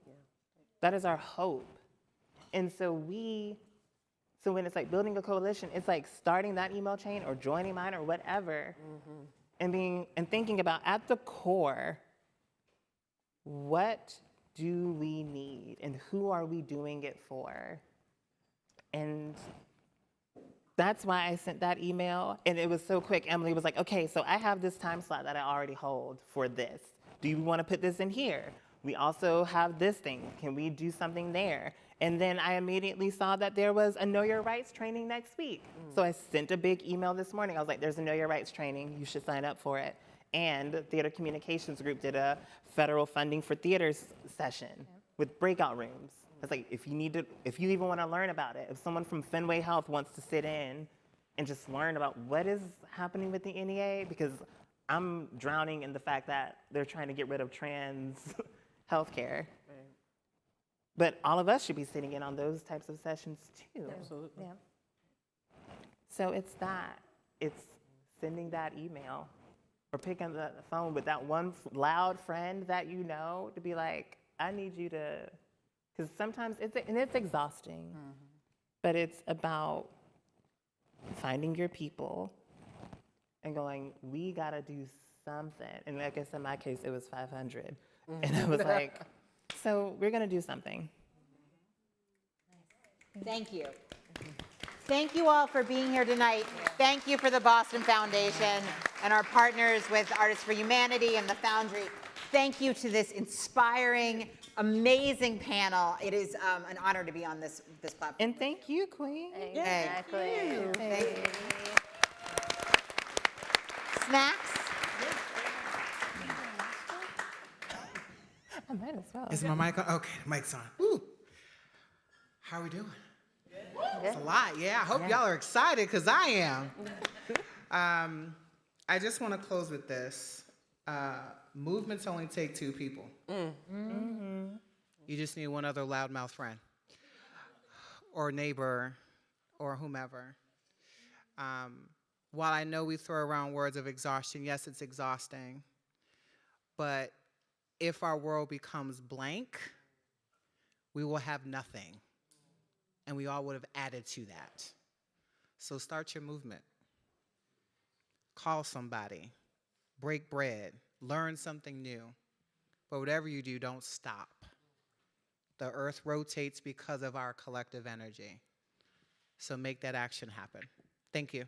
That is our hope. And so when it's like building a coalition, it's like starting that email chain or joining mine or whatever, and thinking about at the core, what do we need and who are we doing it for? And that's why I sent that email, and it was so quick. Emily was like, okay, so I have this time slot that I already hold for this. Do you want to put this in here? We also have this thing. Can we do something there? And then I immediately saw that there was a Know Your Rights training next week. So I sent a big email this morning. I was like, there's a Know Your Rights training. You should sign up for it. And the Theater Communications Group did a federal funding for theaters session with breakout rooms. It's like, if you even want to learn about it, if someone from Fenway Health wants to sit in and just learn about what is happening with the NEA, because I'm drowning in the fact that they're trying to get rid of trans healthcare. But all of us should be sitting in on those types of sessions too. Absolutely. Yeah. So it's that. It's sending that email or picking the phone with that one loud friend that you know to be like, I need you to, because sometimes it's exhausting, but it's about finding your people and going, we gotta do something. And I guess in my case, it was 500. And I was like, so we're gonna do something. Thank you. Thank you all for being here tonight. Thank you for the Boston Foundation and our partners with Artists for Humanity and the Foundry. Thank you to this inspiring, amazing panel. It is an honor to be on this platform. And thank you, Queen. Exactly. Thank you. Snacks? I might as well. Is my mic on? Okay, the mic's on. Woo. How are we doing? It's a lot, yeah. I hope y'all are excited, because I am. I just want to close with this. Movements only take two people. You just need one other loudmouth friend or neighbor or whomever. While I know we throw around words of exhaustion, yes, it's exhausting, but if our world becomes blank, we will have nothing. And we all would have added to that. So start your movement. Call somebody. Break bread. Learn something new. But whatever you do, don't stop. The earth rotates because of our collective energy. So make that action happen. Thank you.